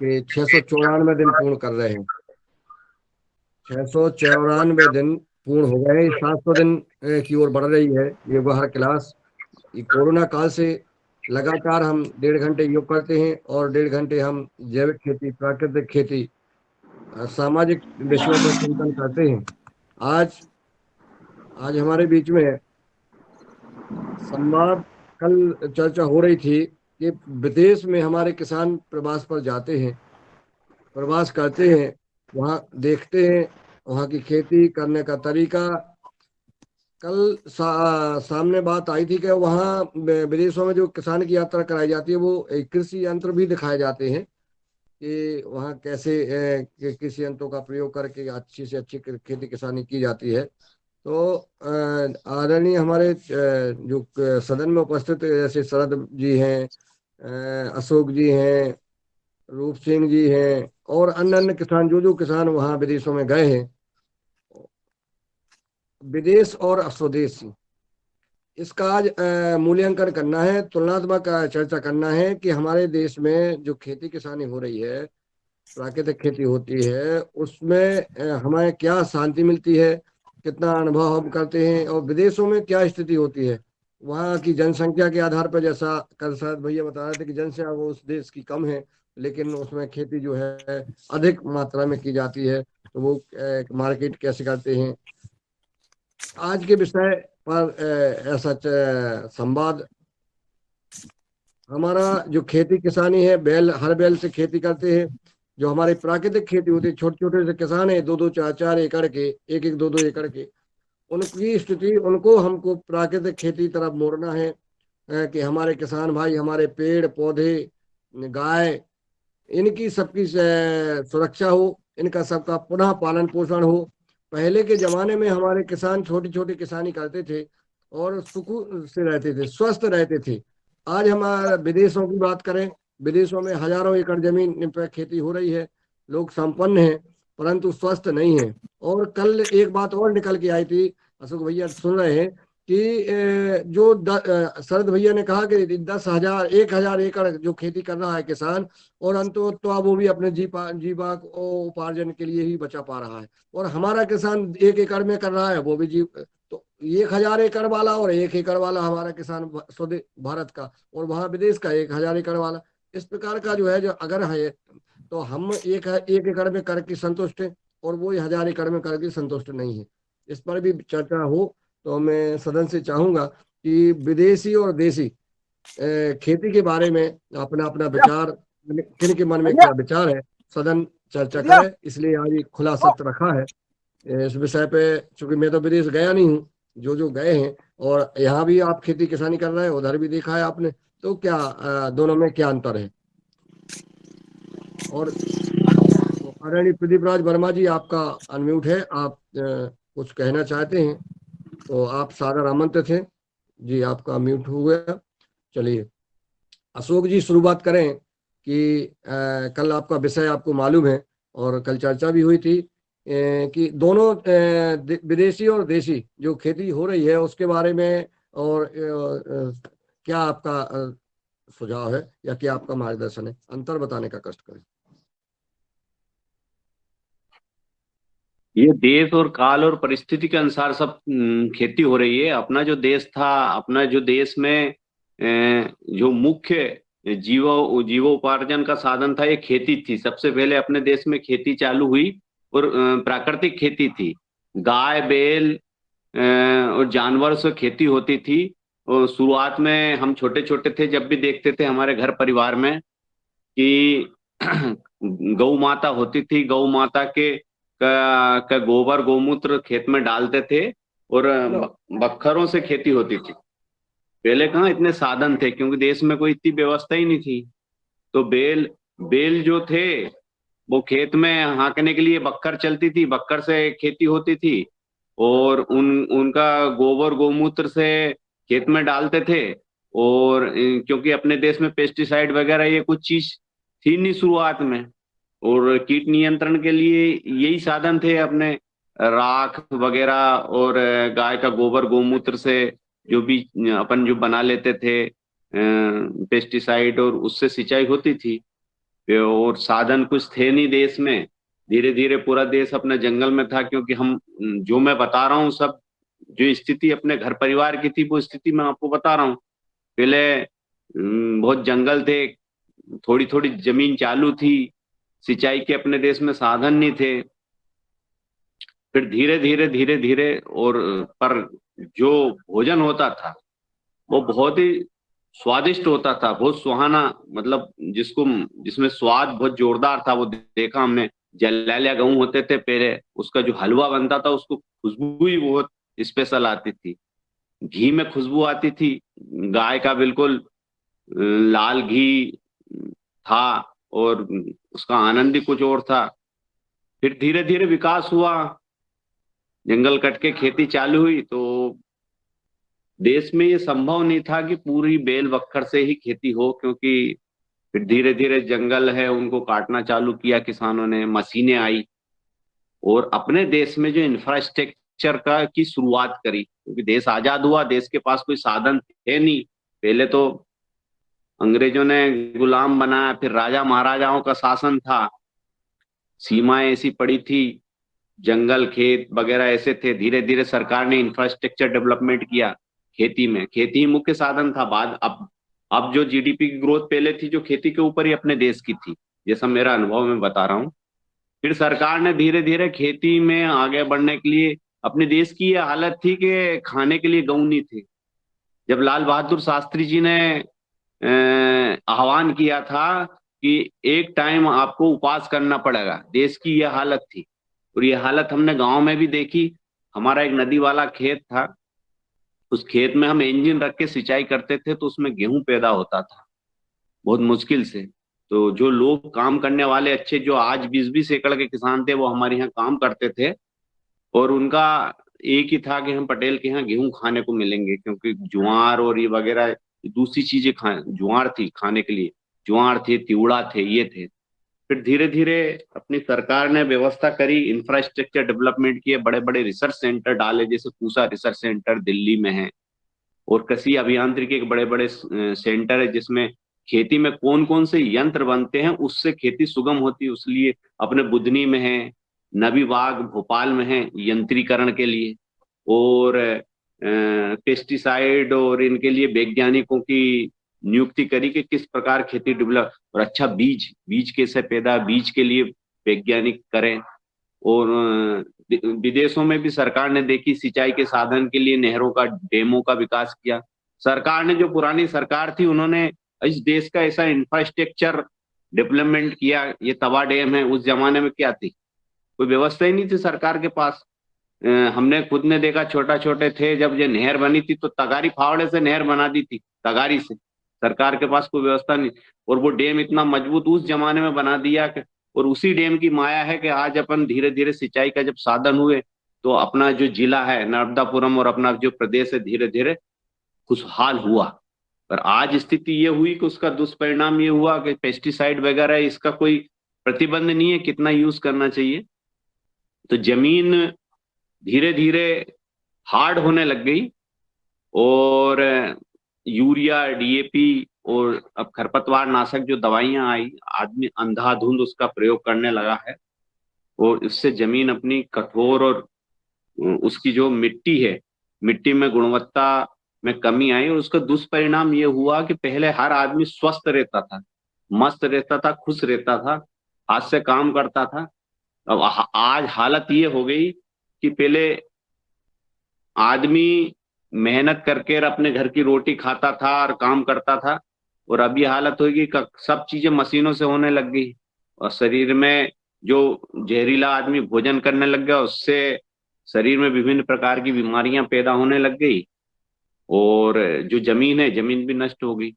कि 694 दिन पूर्ण कर रहे हैं। 694 दिन पूर्ण हो गए, 700 दिन की ओर बढ़ रही है ये वह क्लास। ये कोरोना काल से लगातार हम 1.5 घंटे योग करते हैं और 1.5 घंटे हम जैविक खेती, प्राकृतिक खेती, सामाजिक विषयों पर चिंतन करते हैं। आज आज हमारे बीच में संवाद, कल चर्चा हो रही थी कि विदेश में हमारे किसान प्रवास पर जाते हैं, प्रवास करते हैं, वहाँ देखते हैं वहाँ की खेती करने का तरीका। कल सामने बात आई थी कि वहाँ विदेशों में जो किसान की यात्रा कराई जाती है वो कृषि यंत्र भी दिखाए जाते हैं कि वहाँ कैसे कृषि यंत्रों का प्रयोग करके अच्छी से अच्छी खेती किसानी की जाती है। तो आदरणीय हमारे जो सदन में उपस्थित जैसे शरद जी हैं, अशोक जी हैं, रूप सिंह जी हैं, और अन्य अन्य किसान, जो जो किसान वहाँ विदेशों में गए हैं, विदेश और स्वदेश, इसका आज मूल्यांकन करना है, तुलनात्मक चर्चा करना है कि हमारे देश में जो खेती किसानी हो रही है, प्राकृतिक खेती होती है, उसमें हमें क्या शांति मिलती है, कितना अनुभव हम करते हैं, और विदेशों में क्या स्थिति होती है। वहाँ की जनसंख्या के आधार पर, जैसा कल शायद भैया बता रहे थे कि जनसंख्या वो उस देश की कम है, लेकिन उसमें खेती जो है अधिक मात्रा में की जाती है, तो वो मार्केट कैसे करते हैं। आज के विषय पर ऐसा संवाद, हमारा जो खेती किसानी है, बैल, हर बैल से खेती करते हैं। जो हमारी प्राकृतिक खेती होती है, छोटे छोटे से किसान है, 2-2 4-4 एकड़ के, 1-1 2-2 एकड़ के, उनकी स्थिति, उनको हमको प्राकृतिक खेती तरफ मोड़ना है। कि हमारे किसान भाई, हमारे पेड़ पौधे, गाय, इनकी सबकी सुरक्षा हो, इनका सबका पुनः पालन पोषण हो। पहले के जमाने में हमारे किसान छोटी छोटी किसानी करते थे और सुकून से रहते थे, स्वस्थ रहते थे। आज हमारा विदेशों की बात करें, विदेशों में हजारों एकड़ जमीन पर खेती हो रही है, लोग संपन्न हैं, परंतु स्वस्थ नहीं है। और कल एक बात और निकल के आई थी, अशोक भैया सुन रहे हैं, कि शरद भैया ने कहा कि 10,000 1,000 एकड़ जो खेती कर रहा है किसान, और अंतो तो अब वो भी अपने जीवा उपार्जन के लिए ही बचा पा रहा है। और हमारा किसान 1 एकड़ में कर रहा है, वो भी जीव, तो 1,000 एकड़ वाला और 1 एकड़ वाला हमारा किसान स्वदेश भारत का, और वहां विदेश का 1,000 एकड़ वाला, इस प्रकार का जो है, जो अगर है, तो हम एक एकड़ में करके संतुष्ट हैं और वो 1,000 एकड़ में करके संतुष्ट नहीं है। इस पर भी चर्चा हो, तो मैं सदन से चाहूंगा कि विदेशी और देसी खेती के बारे में अपना अपना विचार, किन के मन में क्या विचार है, सदन चर्चा करे। इसलिए आज ये खुला सत्र रखा है इस विषय पे। चूंकि मैं तो विदेश गया नहीं हूँ, जो जो गए हैं, और यहाँ भी आप खेती किसानी कर रहे हैं, उधर भी देखा है आपने, तो क्या दोनों में क्या अंतर है। और आदरणीय प्रदीप राज वर्मा जी, आपका अनम्यूट है, आप कुछ कहना चाहते हैं तो आप सादर आमंत्रित हैं जी, आपका म्यूट हो गया। चलिए, अशोक जी शुरुआत करें कि कल आपका विषय आपको मालूम है, और कल चर्चा भी हुई थी कि दोनों विदेशी और देशी जो खेती हो रही है उसके बारे में, और क्या आपका सुझाव है या क्या आपका मार्गदर्शन है, अंतर बताने का कष्ट करें। ये देश और काल और परिस्थिति के अनुसार सब खेती हो रही है। अपना जो देश था, अपना जो देश में जो मुख्य जीवोपार्जन का साधन था, ये खेती थी। सबसे पहले अपने देश में खेती चालू हुई, और प्राकृतिक खेती थी। गाय बैल और जानवर से खेती होती थी। और शुरुआत में हम छोटे छोटे थे, जब भी देखते थे हमारे घर परिवार में कि गौ माता होती थी, गौ माता के का गोबर गोमूत्र खेत में डालते थे, और बखरों से खेती होती थी। पहले कहाँ इतने साधन थे, क्योंकि देश में कोई इतनी व्यवस्था ही नहीं थी। तो बैल बैल जो थे, वो खेत में हाँकने के लिए बक्कर चलती थी, बक्कर से खेती होती थी। और उनका गोबर गोमूत्र से खेत में डालते थे। और क्योंकि अपने देश में पेस्टिसाइड वगैरह ये कुछ चीज थी नहीं शुरुआत में, और कीट नियंत्रण के लिए यही साधन थे अपने, राख वगैरह और गाय का गोबर गोमूत्र से जो भी अपन जो बना लेते थे पेस्टिसाइड, और उससे सिंचाई होती थी। और साधन कुछ थे नहीं देश में। धीरे धीरे पूरा देश अपने जंगल में था, क्योंकि हम जो मैं बता रहा हूँ सब जो स्थिति अपने घर परिवार की थी वो स्थिति मैं आपको बता रहा हूँ। पहले बहुत जंगल थे, थोड़ी थोड़ी जमीन चालू थी, सिंचाई के अपने देश में साधन नहीं थे। फिर धीरे धीरे और पर जो भोजन होता था वो बहुत ही स्वादिष्ट होता था, बहुत सुहाना, मतलब जिसमें स्वाद बहुत जोरदार था। वो देखा हमने। जलालिया गेहूं होते थे पहले, उसका जो हलवा बनता था उसको खुशबू ही बहुत स्पेशल आती थी, घी में खुशबू आती थी, गाय का बिल्कुल लाल घी था, और उसका आनंद ही कुछ और था। फिर धीरे धीरे विकास हुआ, जंगल कट के खेती चालू हुई, तो देश में ये संभव नहीं था कि पूरी बेल बखर से ही खेती हो, क्योंकि फिर धीरे धीरे जंगल है उनको काटना चालू किया किसानों ने, मशीनें आई, और अपने देश में जो इंफ्रास्ट्रक्चर का की शुरुआत करी, क्योंकि देश आजाद हुआ, देश के पास कोई साधन थे नहीं। पहले तो अंग्रेजों ने गुलाम बनाया, फिर राजा महाराजाओं का शासन था, सीमाएं ऐसी पड़ी थी, जंगल खेत वगैरह ऐसे थे। धीरे धीरे सरकार ने इंफ्रास्ट्रक्चर डेवलपमेंट किया। खेती में खेती ही मुख्य साधन था। बाद अब जो जीडीपी की ग्रोथ पहले थी जो खेती के ऊपर ही अपने देश की थी, जैसा मेरा अनुभव मैं बता रहा हूँ। फिर सरकार ने धीरे धीरे खेती में आगे बढ़ने के लिए, अपने देश की ये हालत थी कि खाने के लिए गेहूं नहीं थे। जब लाल बहादुर शास्त्री जी ने आह्वान किया था कि एक टाइम आपको उपवास करना पड़ेगा, देश की यह हालत थी। और ये हालत हमने गांव में भी देखी। हमारा एक नदी वाला खेत था, उस खेत में हम इंजन रख के सिंचाई करते थे, तो उसमें गेहूं पैदा होता था बहुत मुश्किल से। तो जो लोग काम करने वाले अच्छे, जो आज 20-20 एकड़ के किसान थे, वो हमारे यहाँ काम करते थे, और उनका एक ही था कि हम पटेल के यहाँ गेहूं खाने को मिलेंगे, क्योंकि ज्वार और ये वगैरह दूसरी चीजें ज्वार थी खाने के लिए, ज्वार थे, तिवड़ा थे, ये थे। फिर धीरे धीरे अपनी सरकार ने व्यवस्था करी, इंफ्रास्ट्रक्चर डेवलपमेंट किए, बड़े बड़े रिसर्च सेंटर डाले, जैसे पूसा रिसर्च सेंटर दिल्ली में है, और कृषि अभियांत्रिकी के बड़े बड़े सेंटर है, जिसमें खेती में कौन कौन से यंत्र बनते हैं उससे खेती सुगम होती है, उसलिए अपने बुधनी में है, नबीबाग भोपाल में है यंत्रीकरण के लिए, और पेस्टिसाइड और इनके लिए वैज्ञानिकों की नियुक्ति करी कि किस प्रकार खेती डेवलप, और अच्छा बीज बीज कैसे पैदा, बीज के लिए वैज्ञानिक करें। और विदेशों में भी सरकार ने देखी, सिंचाई के साधन के लिए नहरों का, डैमों का विकास किया। सरकार ने, जो पुरानी सरकार थी, उन्होंने इस देश का ऐसा इंफ्रास्ट्रक्चर डेवलपमेंट किया। ये तवा डैम है, उस जमाने में क्या थी, कोई व्यवस्था ही नहीं थी सरकार के पास। हमने खुद ने देखा, छोटा छोटे थे जब ये नहर बनी थी, तो तगारी फावड़े से नहर बना दी थी, तगारी से। सरकार के पास कोई व्यवस्था नहीं, और वो डैम इतना मजबूत उस जमाने में बना दिया कि, और उसी डैम की माया है कि आज अपन धीरे धीरे सिंचाई का जब साधन हुए, तो अपना जो जिला है नर्मदापुरम और अपना जो प्रदेश है धीरे धीरे खुशहाल हुआ। पर आज स्थिति ये हुई कि उसका दुष्परिणाम ये हुआ कि पेस्टिसाइड वगैरह इसका कोई प्रतिबंध नहीं है कितना यूज करना चाहिए, तो जमीन धीरे धीरे हार्ड होने लग गई, और यूरिया, डीएपी और अब खरपतवार नाशक जो दवाइयां आई, आदमी अंधाधुंध उसका प्रयोग करने लगा है, और इससे जमीन अपनी कठोर, और उसकी जो मिट्टी है, मिट्टी में गुणवत्ता में कमी आई, और उसका दुष्परिणाम ये हुआ कि पहले हर आदमी स्वस्थ रहता था, मस्त रहता था, खुश रहता था, हाथ से काम करता था। अब आज हालत ये हो गई कि पहले आदमी मेहनत करके अपने घर की रोटी खाता था और काम करता था, और अभी हालत होगी सब चीजें मशीनों से होने लग गई, और शरीर में जो जहरीला आदमी भोजन करने लग गया, उससे शरीर में विभिन्न प्रकार की बीमारियां पैदा होने लग गई, और जो जमीन है, जमीन भी नष्ट हो गई।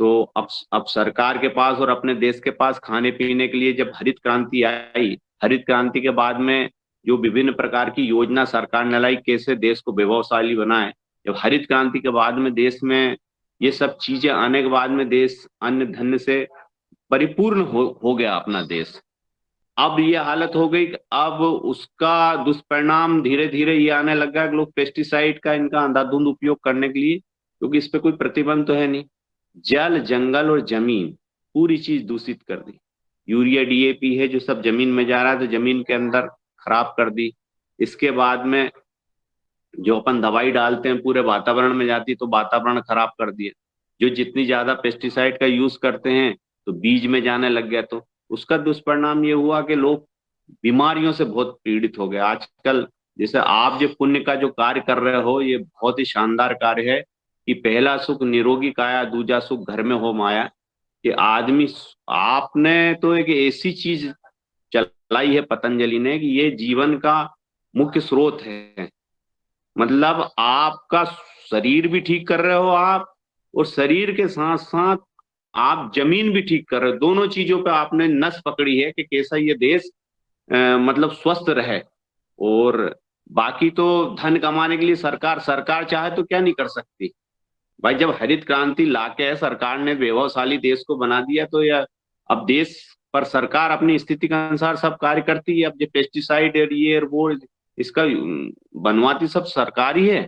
तो अब सरकार के पास और अपने देश के पास खाने पीने के लिए जब हरित क्रांति आई, हरित क्रांति के बाद में जो विभिन्न प्रकार की योजना सरकार ने लाई, कैसे देश को वैभवशाली बनाए, जब हरित क्रांति के बाद में देश में ये सब चीजें आने के बाद में देश अन्न धन्य से परिपूर्ण हो गया अपना देश। अब ये हालत हो गई कि अब उसका दुष्परिणाम धीरे धीरे ये आने लगा कि लोग पेस्टिसाइड का इनका अंधाधुंध उपयोग करने के लिए, क्योंकि इस पे कोई प्रतिबंध तो है नहीं, जल, जंगल और जमीन पूरी चीज दूषित कर दी। यूरिया डीएपी है जो सब जमीन में जा रहा है, तो जमीन के अंदर खराब कर दी। इसके बाद में जो अपन दवाई डालते हैं पूरे वातावरण में जाती, तो वातावरण खराब कर दिया। जो जितनी ज्यादा पेस्टिसाइड का यूज करते हैं तो बीज में जाने लग गया, तो उसका दुष्परिणाम ये हुआ कि लोग बीमारियों से बहुत पीड़ित हो गए आजकल। जैसे आप जो पुण्य का जो कार्य कर रहे हो, ये बहुत ही शानदार कार्य है कि पहला सुख निरोगी काया, दूजा सुख घर में हो माया। कि आदमी, आपने तो एक ऐसी चीज चलाई है पतंजलि ने कि ये जीवन का मुख्य स्रोत है। मतलब आपका शरीर भी ठीक कर रहे हो आप, और शरीर के साथ साथ आप जमीन भी ठीक कर रहे हो। दोनों चीजों पे आपने नस पकड़ी है कि कैसा ये देश मतलब स्वस्थ रहे। और बाकी तो धन कमाने के लिए सरकार सरकार चाहे तो क्या नहीं कर सकती भाई। जब हरित क्रांति लाके सरकार ने वैभवशाली देश को बना दिया, तो यह अब देश पर सरकार अपनी स्थिति के अनुसार सब कार्य करती है। अब जो पेस्टिसाइड और ये और वो, इसका बनवाती सब सरकार ही है,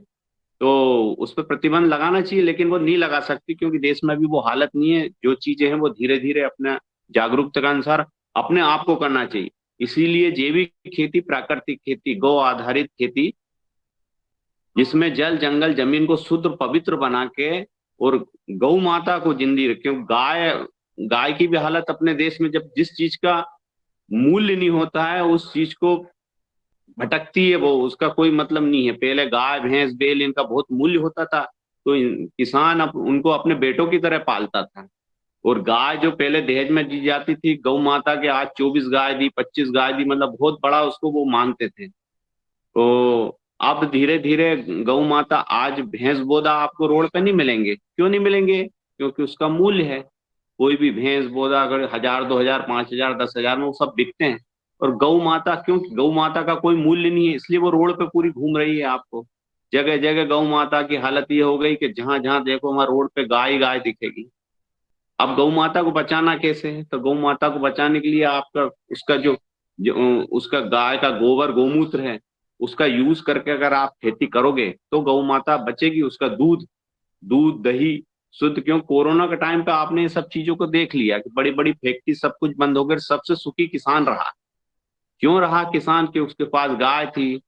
तो उस पर प्रतिबंध लगाना चाहिए, लेकिन वो नहीं लगा सकती क्योंकि देश में अभी वो हालत नहीं है। जो चीजें हैं वो धीरे धीरे अपना जागरूकता के अनुसार अपने आप को करना चाहिए। इसीलिए जैविक खेती, प्राकृतिक खेती, गौ आधारित खेती, जिसमें जल जंगल जमीन को शुद्ध पवित्र बना के और गौ माता को जिंदी रखे। गाय गाय की भी हालत अपने देश में, जब जिस चीज का मूल्य नहीं होता है उस चीज को भटकती है वो, उसका कोई मतलब नहीं है। पहले गाय भैंस बैल इनका बहुत मूल्य होता था, तो किसान उनको अपने बेटों की तरह पालता था। और गाय जो पहले दहेज में दी जाती थी, गौ माता के आज 24 गाय दी, 25 गाय दी, मतलब बहुत बड़ा उसको वो मानते थे। तो अब धीरे धीरे गौ माता, आज भैंस बोदा आपको रोड पे नहीं मिलेंगे। क्यों नहीं मिलेंगे? क्योंकि उसका मूल्य है। कोई भी भैंस बोदा अगर 1000, 2000, 5000, 10,000 में वो सब बिकते हैं। और गौ माता, क्योंकि गौ माता का कोई मूल्य नहीं है, इसलिए वो रोड पे पूरी घूम रही है। आपको जगह जगह गौ माता की हालत ये हो गई कि जहां जहां देखो वहां रोड पे गाय गाय दिखेगी। अब गौ माता को बचाना कैसे है? तो गौ माता को बचाने के लिए आपका उसका जो उसका गाय का गोबर गोमूत्र है, उसका यूज करके अगर आप खेती करोगे तो गौ माता बचेगी। उसका दूध दूध दही शुद्ध। क्यों? कोरोना के टाइम पे आपने ये सब चीजों को देख लिया कि बड़ी बड़ी फैक्ट्री सब कुछ बंद हो गए, सबसे सुखी किसान रहा। क्यों रहा किसान? कि उसके पास गाय थी,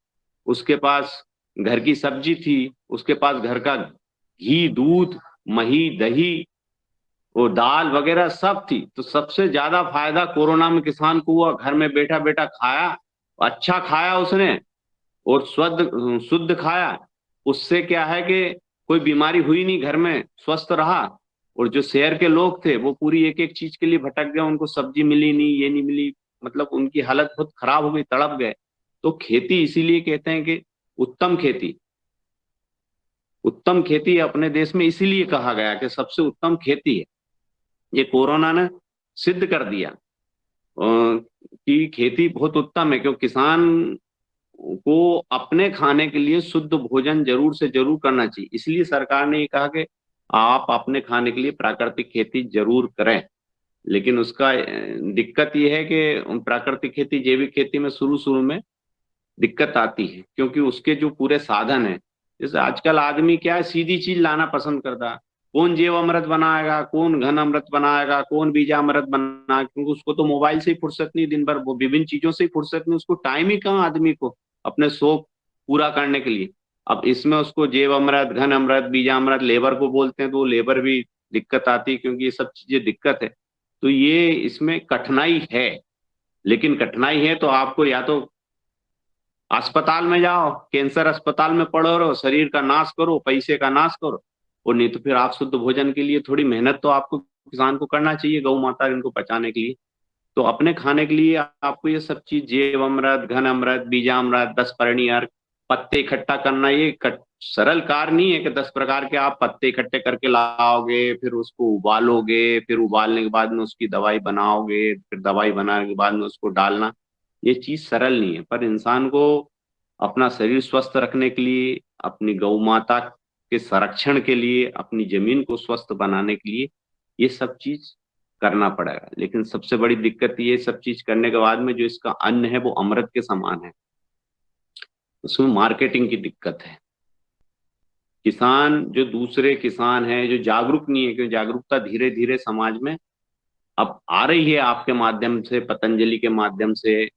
उसके पास घर की सब्जी थी, उसके पास घर का घी दूध मही दही वो दाल वगैरह सब थी। तो सबसे ज्यादा फायदा कोरोना में किसान को हुआ। घर में बैठा बैठा खाया, अच्छा खाया उसने, और शुद्ध शुद्ध खाया। उससे क्या है कि कोई बीमारी हुई नहीं, घर में स्वस्थ रहा। और जो शहर के लोग थे वो पूरी एक एक चीज के लिए भटक गए, उनको सब्जी मिली नहीं, ये नहीं मिली, मतलब उनकी हालत बहुत खराब हो गई, तड़प गए। तो खेती इसीलिए कहते हैं कि उत्तम खेती, उत्तम खेती अपने देश में इसीलिए कहा गया कि सबसे उत्तम खेती है। ये कोरोना ने सिद्ध कर दिया कि खेती बहुत उत्तम है। क्योंकि किसान को अपने खाने के लिए शुद्ध भोजन जरूर से जरूर करना चाहिए। इसलिए सरकार ने ये कहा कि आप अपने खाने के लिए प्राकृतिक खेती जरूर करें। लेकिन उसका दिक्कत ये है कि प्राकृतिक खेती, जैविक खेती में शुरू शुरू में दिक्कत आती है, क्योंकि उसके जो पूरे साधन है, जैसे आजकल आदमी क्या है, सीधी चीज लाना पसंद करता है। कौन जैव अमृत बनाएगा, कौन घन अमृत बनाएगा, कौन बीजा अमृत बनाएगा? क्योंकि उसको तो मोबाइल से ही फुर्सत नहीं, दिन भर वो विभिन्न चीजों से ही फुर्सत नहीं, उसको टाइम ही कहाँ आदमी को अपने शौक पूरा करने के लिए। अब इसमें उसको जैव अमृत, घन अमृत, बीजा अमृत, लेबर को बोलते हैं, तो लेबर भी दिक्कत आती है, क्योंकि ये सब चीजें दिक्कत है। तो ये इसमें कठिनाई है। लेकिन कठिनाई है तो आपको या तो अस्पताल में जाओ, कैंसर अस्पताल में पड़ो रहो, शरीर का नाश करो, पैसे का नाश करो, और नहीं तो फिर आप शुद्ध भोजन के लिए थोड़ी मेहनत तो आपको किसान को करना चाहिए, गौ माता इनको बचाने के लिए। तो अपने खाने के लिए आपको ये सब चीज, जैव अमृत, घन अमृत, बीजामृत, 10 परणी अर्क, पत्ते इकट्ठा करना, ये सरल कार्य नहीं है कि 10 प्रकार के आप पत्ते इकट्ठे करके लाओगे, फिर उसको उबालोगे, फिर उबालने के बाद में उसकी दवाई बनाओगे, फिर दवाई बनाने के बाद में उसको डालना। ये चीज सरल नहीं है। पर इंसान को अपना शरीर स्वस्थ रखने के लिए, अपनी गौ माता के संरक्षण के लिए, अपनी जमीन को स्वस्थ बनाने के लिए ये सब चीज करना पड़ेगा। लेकिन सबसे बड़ी दिक्कत ये सब चीज करने के बाद में जो इसका अन्न है वो अमृत के समान है, उसमें मार्केटिंग की दिक्कत है। किसान जो दूसरे किसान हैं जो जागरूक नहीं है, क्योंकि जागरूकता धीरे धीरे समाज में अब आ रही है आपके माध्यम से, पतंजलि के माध्यम से,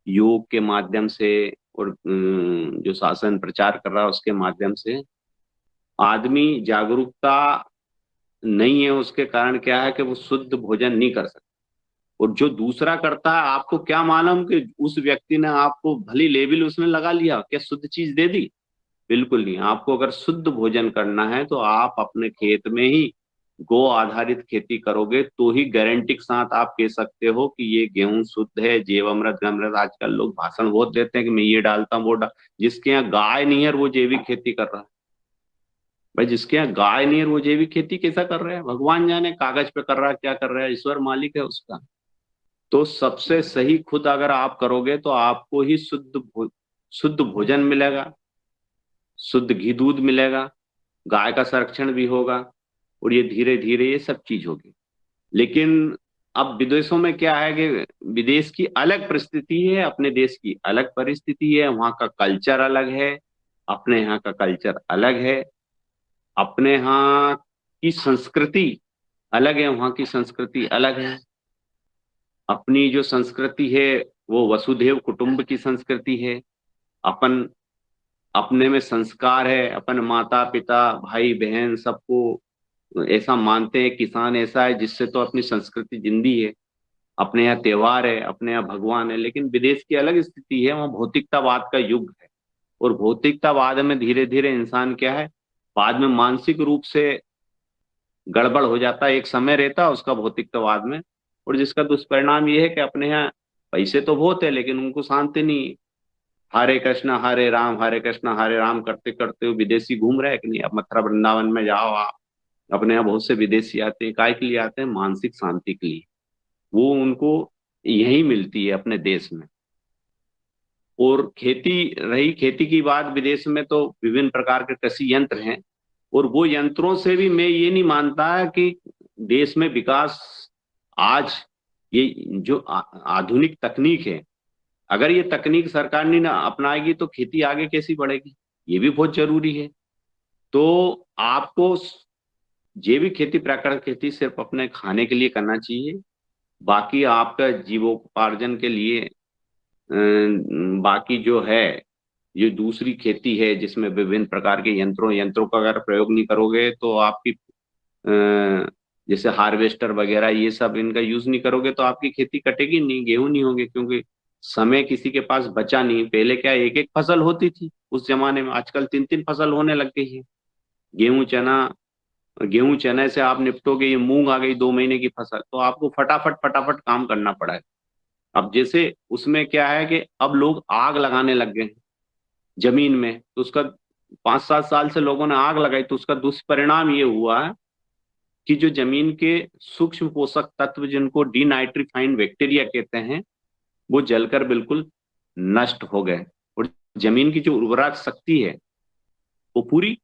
योग के माध्यम से, और जो शासन प्रचार कर रहा है उसके माध्यम से आदमी जागरूकता नहीं है। उसके कारण क्या है कि वो शुद्ध भोजन नहीं कर सकता। और जो दूसरा करता है, आपको क्या मालूम कि उस व्यक्ति ने आपको भली लेबल उसने लगा लिया, क्या शुद्ध चीज दे दी? बिल्कुल नहीं। आपको अगर शुद्ध भोजन करना है तो आप अपने खेत में ही गो आधारित खेती करोगे, तो ही गारंटी के साथ आप कह सकते हो कि ये गेहूं शुद्ध है, जैवामृत गमृत। आजकल लोग भाषण बहुत देते हैं कि मैं ये डालता हूँ वो डाल, जिसके यहाँ गाय नहीं है वो जैविक खेती कर रहा है। भाई जिसके यहाँ गाय नहीं है वो जैविक खेती कैसा कर रहा है? भगवान जाने कागज पे कर रहा है, क्या कर रहा है, ईश्वर मालिक है उसका। तो सबसे सही खुद अगर आप करोगे तो आपको ही शुद्ध भोजन मिलेगा, शुद्ध घी दूध मिलेगा, गाय का संरक्षण भी होगा, और ये धीरे धीरे ये सब चीज होगी। लेकिन अब विदेशों में क्या है कि विदेश की अलग परिस्थिति है, अपने देश की अलग परिस्थिति है, वहाँ का कल्चर अलग है, अपने यहाँ का कल्चर अलग है। अपने यहाँ की संस्कृति अलग है, वहाँ की संस्कृति अलग है। अपनी जो संस्कृति है वो वसुधैव कुटुंब की संस्कृति है। अपन अपने में संस्कार है, अपन माता पिता भाई बहन सबको ऐसा मानते हैं, किसान ऐसा है, जिससे तो अपनी संस्कृति जिंदी है। अपने यहाँ त्योहार है, अपने यहाँ भगवान है। लेकिन विदेश की अलग स्थिति है, वहाँ भौतिकतावाद का युग है। और भौतिकतावाद में धीरे धीरे इंसान क्या है, बाद में मानसिक रूप से गड़बड़ हो जाता है। एक समय रहता है उसका भौतिकतावाद में, और जिसका दुष्परिणाम ये है कि अपने यहाँ पैसे तो बहुत है लेकिन उनको शांति नहीं है। हरे कृष्ण हरे राम करते करते वो विदेशी घूम रहे हैं कि नहीं। अब मथुरा वृंदावन में जाओ आप, अपने यहाँ बहुत से विदेशी आते हैं, काय के लिए आते हैं? मानसिक शांति के लिए। वो उनको यही मिलती है अपने देश में। और खेती रही, खेती की बात, विदेश में तो विभिन्न प्रकार के कृषि यंत्र हैं, और वो यंत्रों से भी मैं ये नहीं मानता कि देश में विकास आज, ये जो आधुनिक तकनीक है, अगर ये तकनीक सरकार नहीं ना अपनाएगी तो खेती आगे कैसी बढ़ेगी? ये भी बहुत जरूरी है। तो आपको जैविक खेती, प्राकृतिक खेती सिर्फ अपने खाने के लिए करना चाहिए। बाकी आपका जीवोपार्जन के लिए बाकी जो है, ये दूसरी खेती है जिसमें विभिन्न प्रकार के यंत्रों का अगर प्रयोग नहीं करोगे तो आपकी जैसे हार्वेस्टर वगैरह ये सब इनका यूज नहीं करोगे तो आपकी खेती कटेगी नहीं, गेहूं नहीं होंगे, क्योंकि समय किसी के पास बचा नहीं। पहले क्या एक एक फसल होती थी उस जमाने में, आजकल तीन तीन फसल होने लग गई है। गेहूं चना, गेहूं चने से आप निपटोगे, ये मूंग आ गई 2 महीने की फसल, तो आपको फटाफट फटाफट काम करना पड़ा है। अब जैसे उसमें क्या है कि अब लोग आग लगाने लग गए हैं जमीन में, तो उसका 5-7 साल से लोगों ने आग लगाई, तो उसका दुष्परिणाम ये हुआ है कि जो जमीन के सूक्ष्म पोषक तत्व जिनको डीनाइट्रीफाइड बैक्टीरिया कहते हैं, वो जलकर बिल्कुल नष्ट हो गए, और जमीन की जो उर्वरक शक्ति है वो पूरी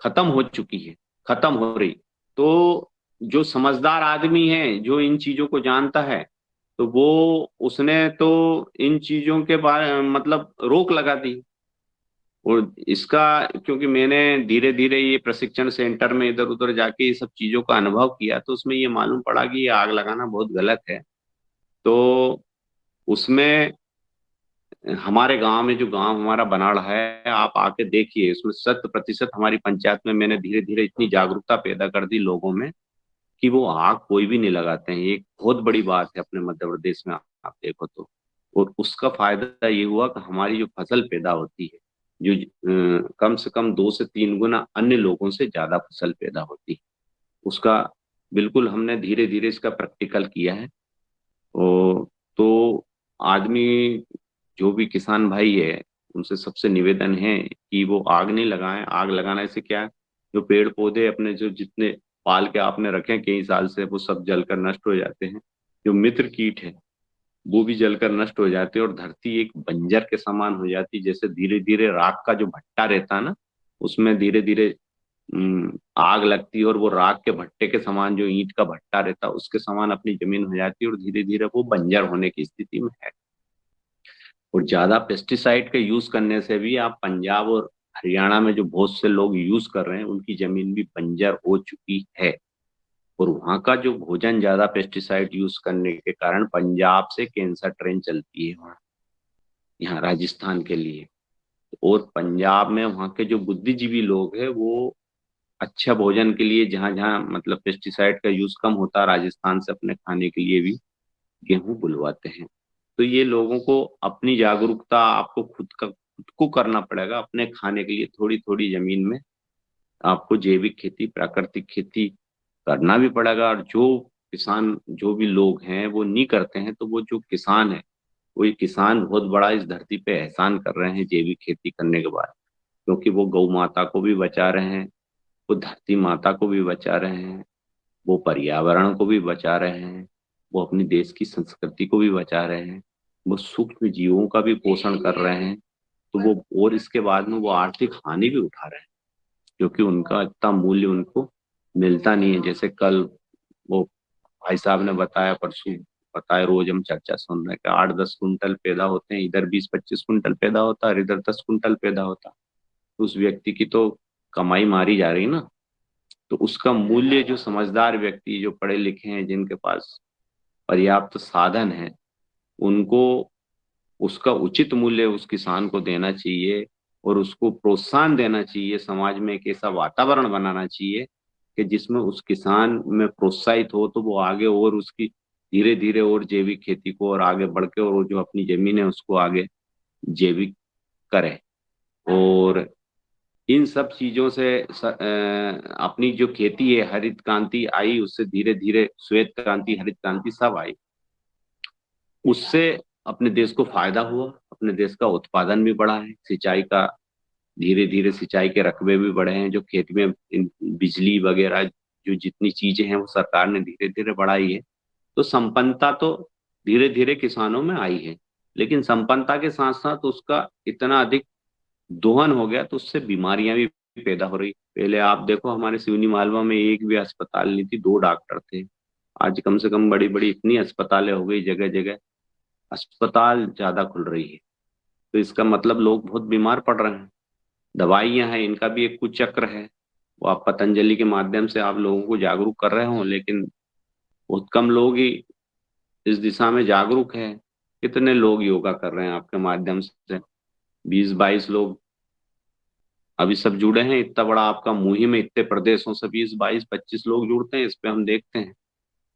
खत्म हो चुकी है, खत्म हो रही। तो जो समझदार आदमी है, जो इन चीजों को जानता है, तो वो उसने तो इन चीजों के बारे मतलब रोक लगा दी। और इसका, क्योंकि मैंने धीरे धीरे ये प्रशिक्षण सेंटर में इधर उधर जाके ये सब चीजों का अनुभव किया, तो उसमें ये मालूम पड़ा कि ये आग लगाना बहुत गलत है। तो उसमें हमारे गांव में, जो गांव हमारा बनाड़ है, आप आके देखिए, उसमें 100% हमारी पंचायत में मैंने धीरे धीरे इतनी जागरूकता पैदा कर दी लोगों में कि वो आग कोई भी नहीं लगाते हैं। ये एक बहुत बड़ी बात है अपने मध्य प्रदेश में, आप देखो तो। और उसका फायदा ये हुआ कि हमारी जो फसल पैदा होती है, जो कम से कम 2 से 3 गुना अन्य लोगों से ज्यादा फसल पैदा होती है, उसका बिल्कुल हमने धीरे धीरे इसका प्रैक्टिकल किया है। और तो आदमी, जो भी किसान भाई है, उनसे सबसे निवेदन है कि वो आग नहीं लगाएं। आग लगाने से क्या है, जो पेड़ पौधे अपने जो जितने पाल के आपने रखे कई साल से, वो सब जलकर नष्ट हो जाते हैं। जो मित्र कीट है वो भी जलकर नष्ट हो जाते हैं, और धरती एक बंजर के समान हो जाती है। जैसे धीरे धीरे राख का जो भट्टा रहता है ना, उसमें धीरे धीरे आग लगती है, और वो राख के भट्टे के समान, जो ईंट का भट्टा रहता है उसके समान अपनी जमीन हो जाती है, और धीरे धीरे वो बंजर होने की स्थिति में है। और ज्यादा पेस्टिसाइड के यूज करने से भी, आप पंजाब और हरियाणा में जो बहुत से लोग यूज कर रहे हैं, उनकी जमीन भी बंजर हो चुकी है। और वहाँ का जो भोजन ज्यादा पेस्टिसाइड यूज करने के कारण पंजाब से कैंसर ट्रेन चलती है वहाँ, यहाँ राजस्थान के लिए। और पंजाब में वहाँ के जो बुद्धिजीवी लोग हैं वो अच्छा भोजन के लिए, जहाँ जहाँ मतलब पेस्टिसाइड का यूज कम होता है, राजस्थान से अपने खाने के लिए भी गेहूं बुलवाते हैं। तो ये लोगों को अपनी जागरूकता आपको खुद को करना पड़ेगा। अपने खाने के लिए थोड़ी थोड़ी जमीन में आपको जैविक खेती, प्राकृतिक खेती करना भी पड़ेगा। और जो किसान, जो भी लोग हैं वो नहीं करते हैं, तो वो जो किसान है, वो ये किसान बहुत बड़ा इस धरती पे एहसान कर रहे हैं जैविक खेती करने के बाद। क्योंकि वो गौ माता को भी बचा रहे हैं, वो धरती माता को भी बचा रहे हैं, वो पर्यावरण को भी बचा रहे हैं, वो अपनी देश की संस्कृति को भी बचा रहे हैं, वो सूक्ष्म जीवों का भी पोषण कर रहे हैं। तो वो, और इसके बाद में वो आर्थिक हानि भी उठा रहे हैं, क्योंकि उनका इतना मूल्य उनको मिलता नहीं है। जैसे कल वो भाई साहब ने बताया, परसों बताया, रोज हम चर्चा सुन रहे हैं कि 8-10 कुंटल पैदा होते हैं, इधर 20-25 कुंटल पैदा होता है और इधर 10 कुंटल पैदा होता है। तो उस व्यक्ति की तो कमाई मारी जा रही ना। तो उसका मूल्य जो समझदार व्यक्ति, जो पढ़े लिखे हैं, जिनके पास पर्याप्त साधन है, उनको उसका उचित मूल्य उस किसान को देना चाहिए और उसको प्रोत्साहन देना चाहिए। समाज में एक ऐसा वातावरण बनाना चाहिए कि जिसमें उस किसान में प्रोत्साहित हो, तो वो आगे और उसकी धीरे धीरे और जैविक खेती को और आगे बढ़ के, और वो जो अपनी जमीन है उसको आगे जैविक करे। और इन सब चीजों से अपनी जो खेती है, हरित क्रांति आई, उससे धीरे धीरे श्वेत क्रांति, हरित क्रांति सब आई, उससे अपने देश को फायदा हुआ, अपने देश का उत्पादन भी बढ़ा है, सिंचाई का धीरे धीरे सिंचाई के रकबे भी बढ़े हैं, जो खेत में बिजली वगैरह जो जितनी चीजें हैं वो सरकार ने धीरे धीरे बढ़ाई है। तो संपन्नता तो धीरे धीरे किसानों में आई है, लेकिन संपन्नता के साथ साथ उसका इतना अधिक दोहन हो गया तो उससे बीमारियां भी पैदा हो रही। पहले आप देखो, हमारे सिवनी मालवा में एक भी अस्पताल नहीं थी, 2 डॉक्टर थे। आज कम से कम बड़ी बड़ी इतनी अस्पतालें हो गई, जगह जगह अस्पताल ज्यादा खुल रही है। तो इसका मतलब लोग बहुत बीमार पड़ रहे हैं। दवाइयां हैं, इनका भी एक कुछ चक्र है। वो आप पतंजलि के माध्यम से आप लोगों को जागरूक कर रहे हो, लेकिन बहुत कम लोग ही इस दिशा में जागरूक है। कितने लोग योगा कर रहे हैं आपके माध्यम से? 20-22 लोग अभी सब जुड़े हैं। इतना बड़ा आपका मुहिम है, इतने प्रदेशों से 20-22-25 लोग जुड़ते हैं इस पे, हम देखते हैं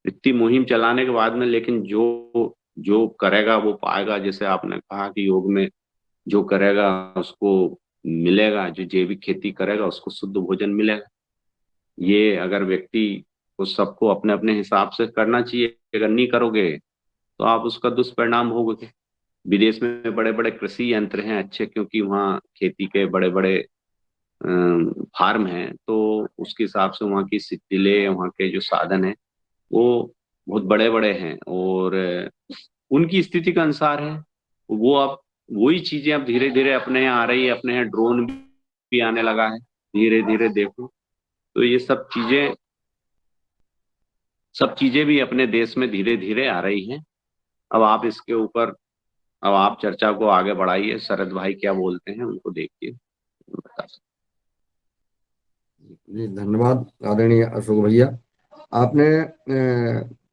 इतनी मुहिम चलाने के बाद में। लेकिन जो जो करेगा वो पाएगा। जैसे आपने कहा कि योग में जो करेगा उसको मिलेगा, जो जैविक खेती करेगा उसको शुद्ध भोजन मिलेगा। ये अगर व्यक्ति को, सबको अपने अपने हिसाब से करना चाहिए। अगर नहीं करोगे तो आप उसका दुष्परिणाम भोगोगे। विदेश में बड़े बड़े कृषि यंत्र हैं अच्छे, क्योंकि वहाँ खेती के बड़े बड़े फार्म हैं, तो उसके हिसाब से वहाँ की सिटिले, वहाँ के जो साधन है वो बहुत बड़े बड़े हैं, और उनकी स्थिति के अनुसार है वो। अब वही चीजें अब धीरे धीरे अपने यहाँ आ रही है। अपने यहाँ ड्रोन भी आने लगा है धीरे धीरे, देखो। तो ये सब चीजें भी अपने देश में धीरे धीरे आ रही हैं। अब आप इसके ऊपर, अब आप चर्चा को आगे बढ़ाइए। शरद भाई क्या बोलते हैं उनको देखिए, बता सकते। जी धन्यवाद आदरणीय अशोक भैया। आपने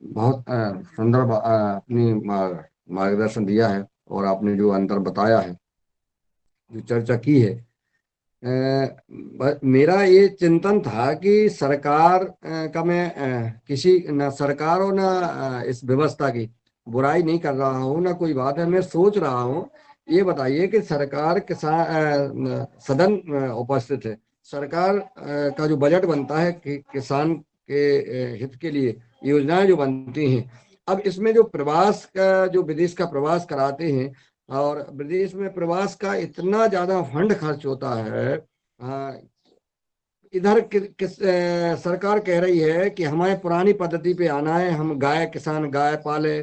बहुत सुंदर अपनी मार्गदर्शन दिया है, और आपने जो अंतर बताया है, जो चर्चा की है। मेरा ये चिंतन था कि सरकार का मैं किसी न सरकार और न इस व्यवस्था की बुराई नहीं कर रहा हूँ, ना कोई बात है। मैं सोच रहा हूँ, ये बताइए कि सरकार किसान सदन उपस्थित है, सरकार का जो बजट बनता है कि किसान के हित के लिए योजनाएं जो बनती हैं, अब इसमें जो प्रवास का, जो विदेश का प्रवास कराते हैं, और विदेश में प्रवास का इतना ज्यादा फंड खर्च होता है। इधर सरकार कह रही है कि हमारे पुरानी पद्धति पे आना है, हम गाय, किसान गाय पाले,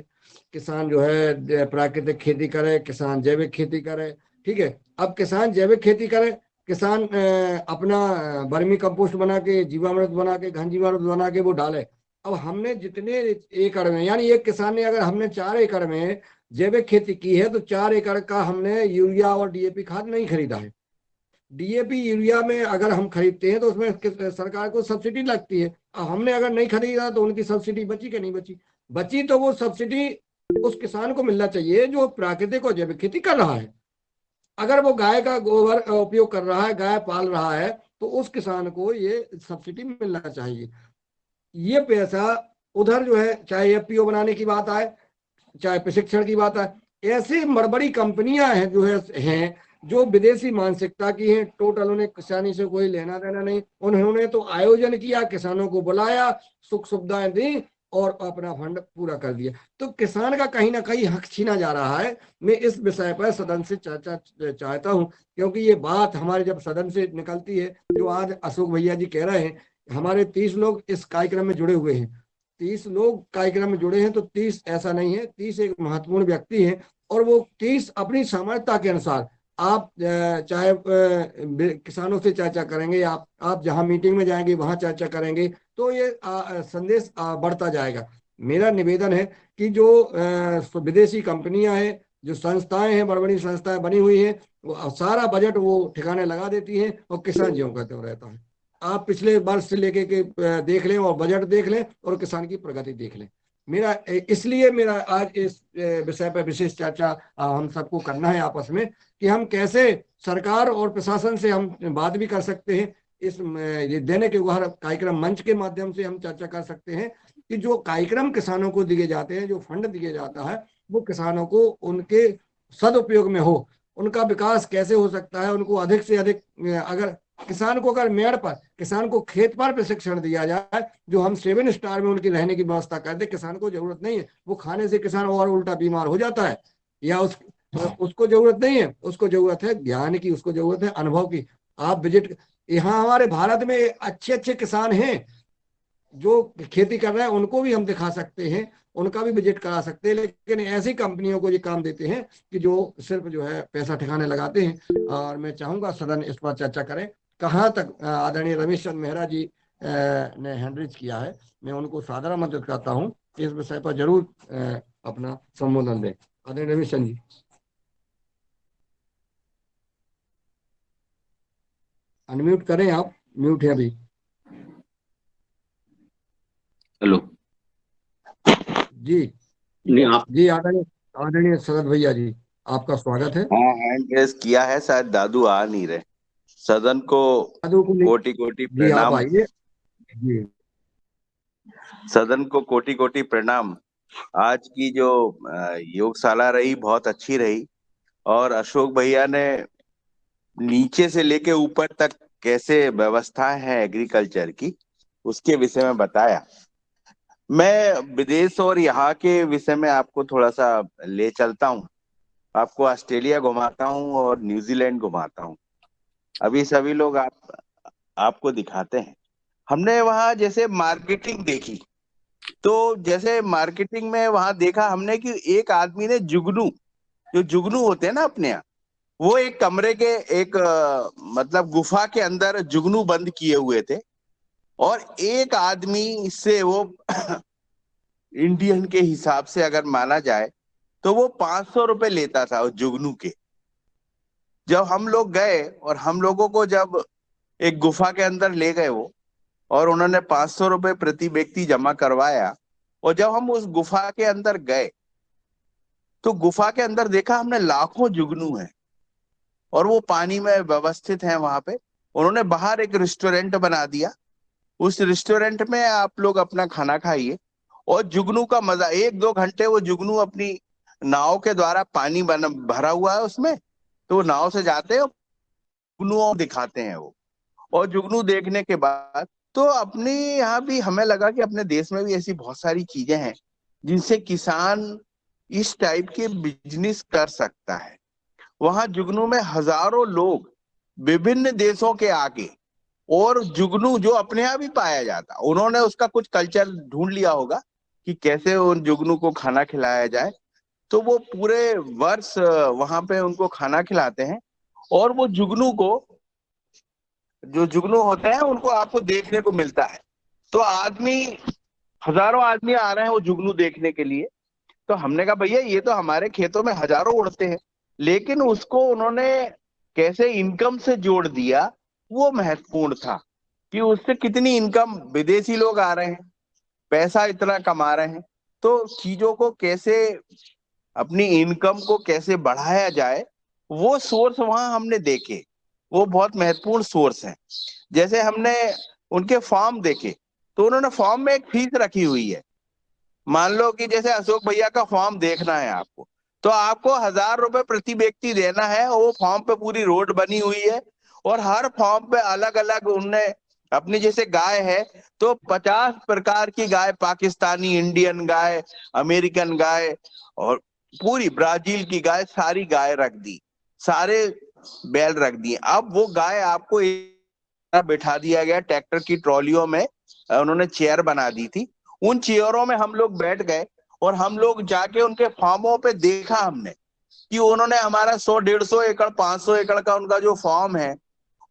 किसान जो है प्राकृतिक खेती करे, किसान जैविक खेती करे। ठीक है, अब किसान जैविक खेती करे, किसान अपना वर्मी कंपोस्ट बना के, जीवामृत बना के, घन जीवामृत बना के वो डाले। अब हमने जितने एकड़ में, यानी एक किसान ने, अगर हमने 4 एकड़ में जैविक खेती की है, तो 4 एकड़ का हमने यूरिया और डीएपी खाद नहीं खरीदा है। डीएपी यूरिया में अगर हम खरीदते हैं तो उसमें सरकार को सब्सिडी लगती है। अब हमने अगर नहीं खरीदा तो उनकी सब्सिडी बची कि नहीं बची? बची तो वो सब्सिडी उस किसान को मिलना चाहिए जो प्राकृतिक और जैविक खेती कर रहा है। अगर वो गाय का गोबर उपयोग कर रहा है, गाय पाल रहा है, तो उस किसान को ये सब्सिडी मिलना चाहिए। ये पैसा उधर जो है, चाहे एफपीओ बनाने की बात आए, चाहे प्रशिक्षण की बात आए, ऐसी बड़ी कंपनियां हैं जो हैं जो विदेशी मानसिकता की हैं। टोटल उन्हें किसानी से कोई लेना देना नहीं। उन्होंने तो आयोजन किया, किसानों को बुलाया, सुख सुविधाएं दी और अपना फंड पूरा कर दिया। तो किसान का कहीं ना कहीं हक छीना जा रहा है। मैं इस विषय पर सदन से चर्चा चाहता हूं, क्योंकि ये बात हमारे जब सदन से निकलती है, जो आज अशोक भैया जी कह रहे हैं, हमारे 30 लोग इस कार्यक्रम में जुड़े हुए हैं, 30 लोग कार्यक्रम में जुड़े हैं, तो 30 ऐसा नहीं है, 30 एक महत्वपूर्ण व्यक्ति हैं। और वो 30 अपनी सामर्थ्यता के अनुसार, आप चाहे किसानों से चर्चा करेंगे, आप जहां मीटिंग में जाएंगे वहां चर्चा करेंगे, तो ये संदेश बढ़ता जाएगा। मेरा निवेदन है कि जो विदेशी कंपनियां हैं, जो संस्थाएं हैं, बड़ी बड़ी संस्थाएं बनी हुई हैं, वो सारा बजट वो ठिकाने लगा देती हैं और किसान ज्यों का त्यों रहता है। आप पिछले वर्ष से लेके के देख लें और बजट देख लें और किसान की प्रगति देख लें। इसलिए मेरा आज इस विषय पर विशेष चर्चा हम सबको करना है आपस में, कि हम कैसे सरकार और प्रशासन से हम बात भी कर सकते हैं। इस ये दैनिक उपहार कार्यक्रम मंच के माध्यम से हम चर्चा कर सकते हैं कि जो कार्यक्रम किसानों को दिए जाते हैं, जो फंड दिए जाता है, वो किसानों को उनके सदुपयोग में हो, उनका विकास कैसे हो सकता है, उनको अधिक से अधिक अगर किसान को, अगर मेड़ पर किसान को खेत पर प्रशिक्षण दिया जाए, जो हम 7 स्टार में उनकी रहने की व्यवस्था कर दे। किसान को जरूरत नहीं है, वो खाने से किसान और उल्टा बीमार हो जाता है, या उसको जरूरत नहीं है, उसको जरूरत है ज्ञान की, उसको जरूरत है अनुभव की। आप विजिट, यहाँ हमारे भारत में अच्छे अच्छे किसान हैं जो खेती कर रहे हैं, उनको भी हम दिखा सकते हैं, उनका भी विजिट करा सकते हैं। लेकिन ऐसी कंपनियों को ये काम देते हैं कि जो सिर्फ जो है पैसा ठिकाने लगाते हैं। और मैं चाहूंगा सदन इस पर चर्चा करें। कहाँ तक आदरणीय रमेश चंद्र मेहरा जी ने हैंडरिज किया है, मैं उनको सादर आमंत्रित करता हूँ इस विषय पर जरूर अपना संबोधन दें। आदरणीय रमेश चंद्र जी, अनम्यूट करें आप, म्यूट है अभी। हेलो जी नहीं आप जी, आदरणीय आदरणीय शरद भैया जी, आपका स्वागत है। हाँ, हैंड रेस किया है, शायद दादू आ नहीं रहे। सदन को दादू को कोटि कोटि जी आप प्रणाम। आइए जी। सदन को कोटि कोटि प्रणाम। आज की जो योगशाला रही बहुत अच्छी रही, और अशोक भैया ने नीचे से लेके ऊपर तक कैसे व्यवस्था है एग्रीकल्चर की, उसके विषय में बताया। मैं विदेश और यहाँ के विषय में आपको थोड़ा सा ले चलता हूँ। आपको ऑस्ट्रेलिया घुमाता हूँ और न्यूजीलैंड घुमाता हूँ। अभी सभी लोग आपको दिखाते हैं। हमने वहां जैसे मार्केटिंग देखी, तो जैसे मार्केटिंग में वहां देखा हमने कि एक आदमी ने जुगनू, जो जुगनू होते हैं ना अपने यहाँ, वो एक कमरे के एक मतलब गुफा के अंदर जुगनू बंद किए हुए थे। और एक आदमी से वो इंडियन के हिसाब से अगर माना जाए तो वो 500 रुपए लेता था उस जुगनू के। जब हम लोग गए और हम लोगों को जब एक गुफा के अंदर ले गए वो, और उन्होंने 500 रुपए प्रति व्यक्ति जमा करवाया, और जब हम उस गुफा के अंदर गए तो गुफा के अंदर देखा हमने लाखों जुगनू हैं, और वो पानी में व्यवस्थित हैं वहां पे। उन्होंने बाहर एक रेस्टोरेंट बना दिया, उस रेस्टोरेंट में आप लोग अपना खाना खाइए और जुगनू का मजा। 1-2 घंटे वो जुगनू अपनी नाव के द्वारा, पानी भरा हुआ है उसमें, तो वो नाव से जाते हैं, जुगनू दिखाते हैं वो। और जुगनू देखने के बाद तो अपने यहाँ भी हमें लगा कि अपने देश में भी ऐसी बहुत सारी चीजें हैं जिनसे किसान इस टाइप के बिजनेस कर सकता है। वहां जुगनू में हजारों लोग विभिन्न देशों के आके, और जुगनू जो अपने यहाँ भी पाया जाता, उन्होंने उसका कुछ कल्चर ढूंढ लिया होगा कि कैसे उन जुगनू को खाना खिलाया जाए, तो वो पूरे वर्ष वहां पे उनको खाना खिलाते हैं। और वो जुगनू को, जो जुगनू होते हैं उनको आपको देखने को मिलता है। तो हजारों आदमी आ रहे हैं वो जुगनू देखने के लिए। तो हमने कहा भैया ये तो हमारे खेतों में हजारों उड़ते हैं, लेकिन उसको उन्होंने कैसे इनकम से जोड़ दिया, वो महत्वपूर्ण था कि उससे कितनी इनकम, विदेशी लोग आ रहे हैं, पैसा इतना कमा रहे हैं, तो चीजों को कैसे, अपनी इनकम को कैसे बढ़ाया जाए, वो सोर्स वहां हमने देखे, वो बहुत महत्वपूर्ण सोर्स है। जैसे हमने उनके फॉर्म देखे, तो उन्होंने फॉर्म में एक फीस रखी हुई है। मान लो कि जैसे अशोक भैया का फॉर्म देखना है आपको, तो आपको 1,000 रुपए प्रति व्यक्ति देना है, और वो फॉर्म पे पूरी रोड बनी हुई है, और हर फॉर्म पे अलग अलग उनने अपनी, जैसे गाय है तो 50 प्रकार की गाय, पाकिस्तानी, इंडियन गाय, अमेरिकन गाय, और पूरी ब्राजील की गाय, सारी गाय रख दी, सारे बैल रख दिए। अब वो गाय आपको बिठा दिया गया ट्रैक्टर की ट्रॉलियों में, उन्होंने चेयर बना दी थी, उन चेयरों में हम लोग बैठ गए, और हम लोग जाके उनके फार्मों पे देखा हमने कि उन्होंने हमारा 100-150 एकड़ 500 एकड़ का उनका जो फार्म है,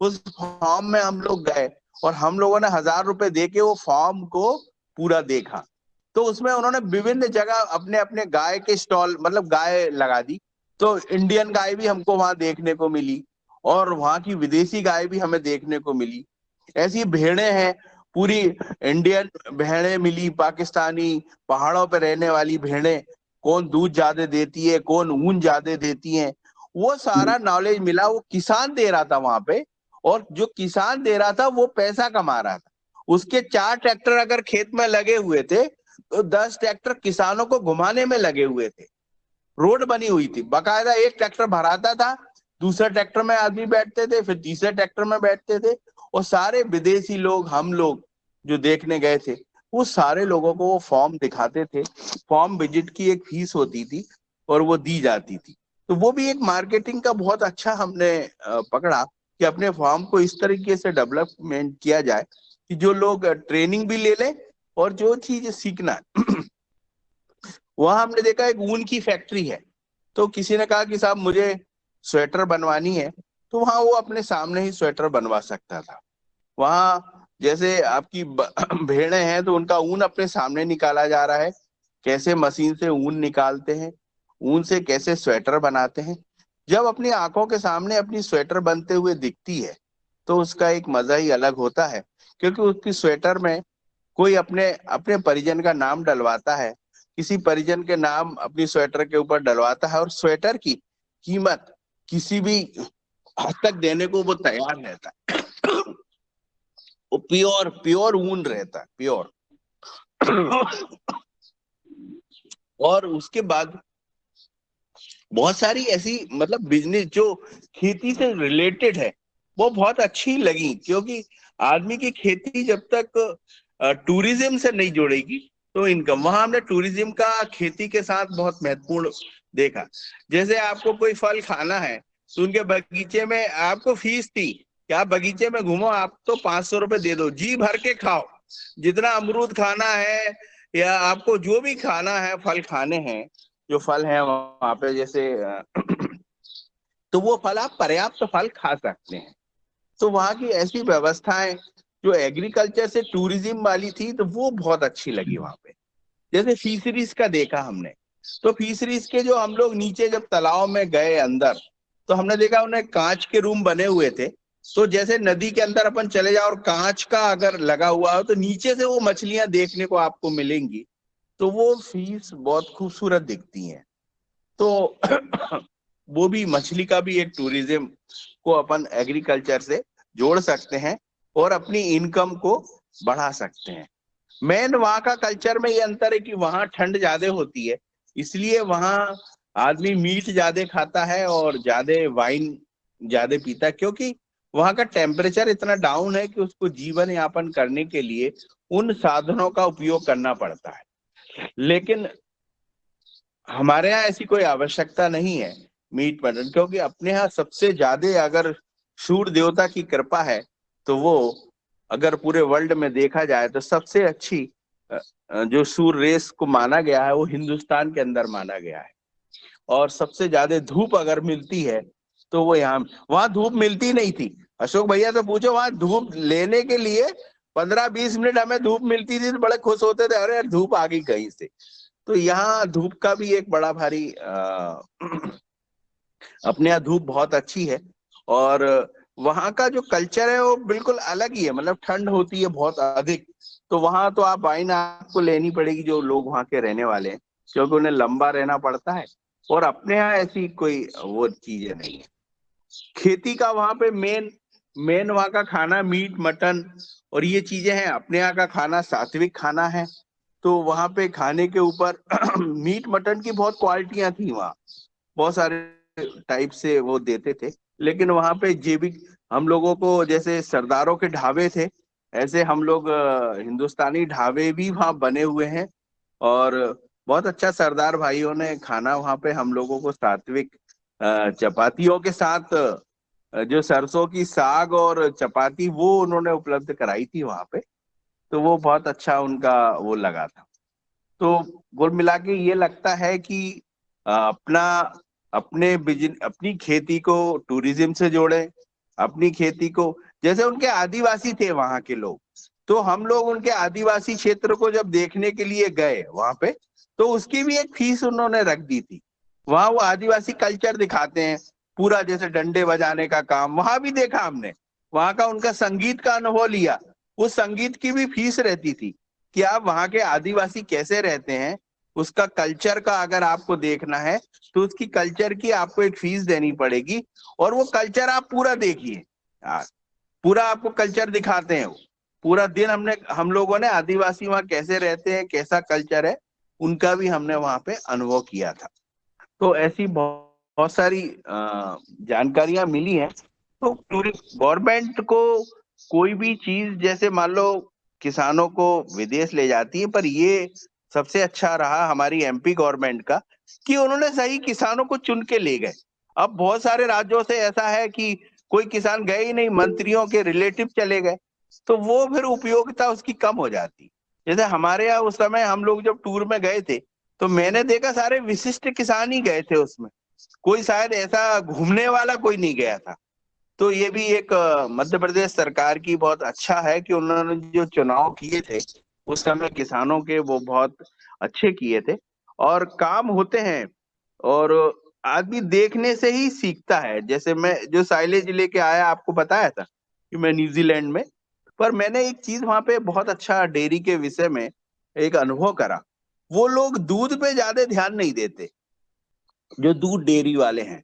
उस फार्म में हम लोग गए, और हम लोगों ने 1,000 रुपए दे के वो फार्म को पूरा देखा। तो उसमें उन्होंने विभिन्न जगह अपने अपने गाय के स्टॉल, मतलब गाय लगा दी, तो इंडियन गाय भी हमको वहां देखने को मिली, और वहां की विदेशी गाय भी हमें देखने को मिली। ऐसी भेड़ें हैं, पूरी इंडियन भेड़ें मिली, पाकिस्तानी, पहाड़ों पर रहने वाली भेड़ें, कौन दूध ज्यादा देती है, कौन ऊन ज्यादा देती है, वो सारा नॉलेज मिला। वो किसान दे रहा था वहां पे, और जो किसान दे रहा था वो पैसा कमा रहा था। उसके 4 ट्रैक्टर अगर खेत में लगे हुए थे, तो 10 ट्रैक्टर किसानों को घुमाने में लगे हुए थे। रोड बनी हुई थी बाकायदा, एक ट्रैक्टर भराता था, दूसरे ट्रैक्टर में आदमी बैठते थे, फिर तीसरे ट्रैक्टर में बैठते थे, और सारे विदेशी लोग, हम लोग जो देखने गए थे, वो सारे लोगों को वो फॉर्म दिखाते थे। फॉर्म विजिट की एक फीस होती थी, और वो दी जाती थी। तो वो भी एक मार्केटिंग का बहुत अच्छा हमने पकड़ा कि अपने फॉर्म को इस तरीके से डेवलपमेंट किया जाए कि जो लोग ट्रेनिंग भी ले लें, और जो चीज सीखना है। वहां हमने देखा एक ऊन की फैक्ट्री है, तो किसी ने कहा कि साहब मुझे स्वेटर बनवानी है, तो वहां वो अपने सामने ही स्वेटर बनवा सकता था। वहां जैसे आपकी भेड़ें हैं, तो उनका ऊन अपने सामने निकाला जा रहा है, कैसे मशीन से ऊन निकालते हैं, ऊन से कैसे स्वेटर बनाते हैं। जब अपनी आंखों के सामने अपनी स्वेटर बनते हुए दिखती है, तो उसका एक मजा ही अलग होता है, क्योंकि उसकी स्वेटर में कोई अपने अपने परिजन का नाम डलवाता है, किसी परिजन के नाम अपनी स्वेटर के ऊपर डलवाता है, और स्वेटर की कीमत किसी भी हद तक देने को वो तैयार रहता है। वो प्योर प्योर ऊन रहता है, प्योर। और उसके बाद बहुत सारी ऐसी, मतलब बिजनेस जो खेती से रिलेटेड है, वो बहुत अच्छी लगी, क्योंकि आदमी की खेती जब तक टूरिज्म से नहीं जुड़ेगी, तो इनकम, वहां हमने टूरिज्म का खेती के साथ बहुत महत्वपूर्ण देखा। जैसे आपको कोई फल खाना है, तो उनके बगीचे में आपको फीस थी कि आप बगीचे में घूमो, आप तो 500 रुपए दे दो, जी भर के खाओ, जितना अमरूद खाना है, या आपको जो भी खाना है, फल खाने हैं, जो फल है वहां पे, जैसे तो वो फल आप पर्याप्त फल खा सकते हैं। तो वहां की ऐसी व्यवस्थाएं जो एग्रीकल्चर से टूरिज्म वाली थी, तो वो बहुत अच्छी लगी वहां पे। जैसे फिशरीज का देखा हमने, तो फिशरीज के जो हम लोग नीचे जब तालाब में गए अंदर, तो हमने देखा उन्हें कांच के रूम बने हुए थे। तो जैसे नदी के अंदर अपन चले जाओ और कांच का अगर लगा हुआ हो, तो नीचे से वो मछलियां देखने को आपको मिलेंगी, तो वो फिश बहुत खूबसूरत दिखती हैं। तो वो भी, मछली का भी एक टूरिज्म को अपन एग्रीकल्चर से जोड़ सकते हैं, और अपनी इनकम को बढ़ा सकते हैं। मेन वहां का कल्चर में ये अंतर है कि वहां ठंड ज्यादा होती है, इसलिए वहां आदमी मीट ज्यादा खाता है, और ज्यादा वाइन ज्यादा पीता है, क्योंकि वहां का टेम्परेचर इतना डाउन है कि उसको जीवन यापन करने के लिए उन साधनों का उपयोग करना पड़ता है। लेकिन हमारे यहाँ ऐसी कोई आवश्यकता नहीं है मीट मटन, क्योंकि अपने यहाँ सबसे ज्यादा अगर सूर्य देवता की कृपा है, तो वो, अगर पूरे वर्ल्ड में देखा जाए, तो सबसे अच्छी जो सूर्य रेस को माना गया है, वो हिंदुस्तान के अंदर माना गया है। और सबसे ज्यादा धूप अगर मिलती है, तो वो यहाँ, वहां धूप मिलती नहीं थी। अशोक भैया से पूछो, वहां धूप लेने के लिए 15-20 मिनट हमें धूप मिलती थी, तो बड़े खुश होते थे, अरे यार धूप आ गई कहीं से। तो यहाँ धूप का भी एक बड़ा भारी अपने यहाँ धूप बहुत अच्छी है। और वहाँ का जो कल्चर है वो बिल्कुल अलग ही है, मतलब ठंड होती है बहुत अधिक, तो वहाँ तो आप वाइन आपको लेनी पड़ेगी जो लोग वहाँ के रहने वाले हैं, क्योंकि उन्हें लंबा रहना पड़ता है। और अपने यहाँ ऐसी कोई वो चीजें नहीं है। खेती का वहाँ पे मेन मेन वहाँ का खाना मीट मटन और ये चीजें हैं। अपने यहाँ का खाना सात्विक खाना है, तो वहाँ पे खाने के ऊपर मीट मटन की बहुत क्वालिटियां थी वहाँ, बहुत सारे टाइप से वो देते थे। लेकिन वहाँ पे जैविक, हम लोगों को जैसे सरदारों के ढाबे थे, ऐसे हम लोग हिंदुस्तानी ढाबे भी वहाँ बने हुए हैं। और बहुत अच्छा सरदार भाइयों ने खाना वहाँ पे हम लोगों को सात्विक चपातियों के साथ जो सरसों की साग और चपाती वो उन्होंने उपलब्ध कराई थी वहाँ पे। तो वो बहुत अच्छा उनका वो लगा था। तो कुल मिला के ये लगता है कि अपना अपनी खेती को टूरिज्म से जोड़े, अपनी खेती को, जैसे उनके आदिवासी थे वहां के लोग, तो हम लोग उनके आदिवासी क्षेत्र को जब देखने के लिए गए वहां पे, तो उसकी भी एक फीस उन्होंने रख दी थी। वहां वो आदिवासी कल्चर दिखाते हैं पूरा, जैसे डंडे बजाने का काम वहां भी देखा हमने, वहां का उनका संगीत का अनुभव लिया। उस संगीत की भी फीस रहती थी कि आप वहां के आदिवासी कैसे रहते हैं, उसका कल्चर का अगर आपको देखना है तो उसकी कल्चर की आपको एक फीस देनी पड़ेगी। और वो कल्चर आप पूरा देखिए, पूरा आपको कल्चर दिखाते हैं वो। पूरा दिन हम लोगों ने आदिवासी वहां कैसे रहते हैं, कैसा कल्चर है, उनका भी हमने वहां पे अनुभव किया था। तो ऐसी बहुत सारी जानकारियां मिली हैं। तो गवर्नमेंट को कोई भी चीज, जैसे मान लो किसानों को विदेश ले जाती है, पर ये सबसे अच्छा रहा हमारी एमपी गवर्नमेंट का कि उन्होंने सही किसानों को चुन के ले गए। अब बहुत सारे राज्यों से ऐसा है कि कोई किसान गए ही नहीं, मंत्रियों के रिलेटिव चले गए, तो वो फिर उपयोगिता उसकी कम हो जाती। जैसे हमारे यहाँ उस समय हम लोग जब टूर में गए थे, तो मैंने देखा सारे विशिष्ट किसान ही गए थे उसमें, कोई शायद ऐसा घूमने वाला कोई नहीं गया था। तो ये भी एक मध्य प्रदेश सरकार की बहुत अच्छा है कि उन्होंने जो चुनाव किए थे उस समय किसानों के, वो बहुत अच्छे किए थे। और काम होते हैं, और आदमी देखने से ही सीखता है। जैसे मैं जो साइलेज लेके आया, आपको बताया था कि मैं न्यूजीलैंड में, पर मैंने एक चीज वहां पे बहुत अच्छा डेयरी के विषय में एक अनुभव करा। वो लोग दूध पे ज्यादा ध्यान नहीं देते, जो दूध डेयरी वाले हैं।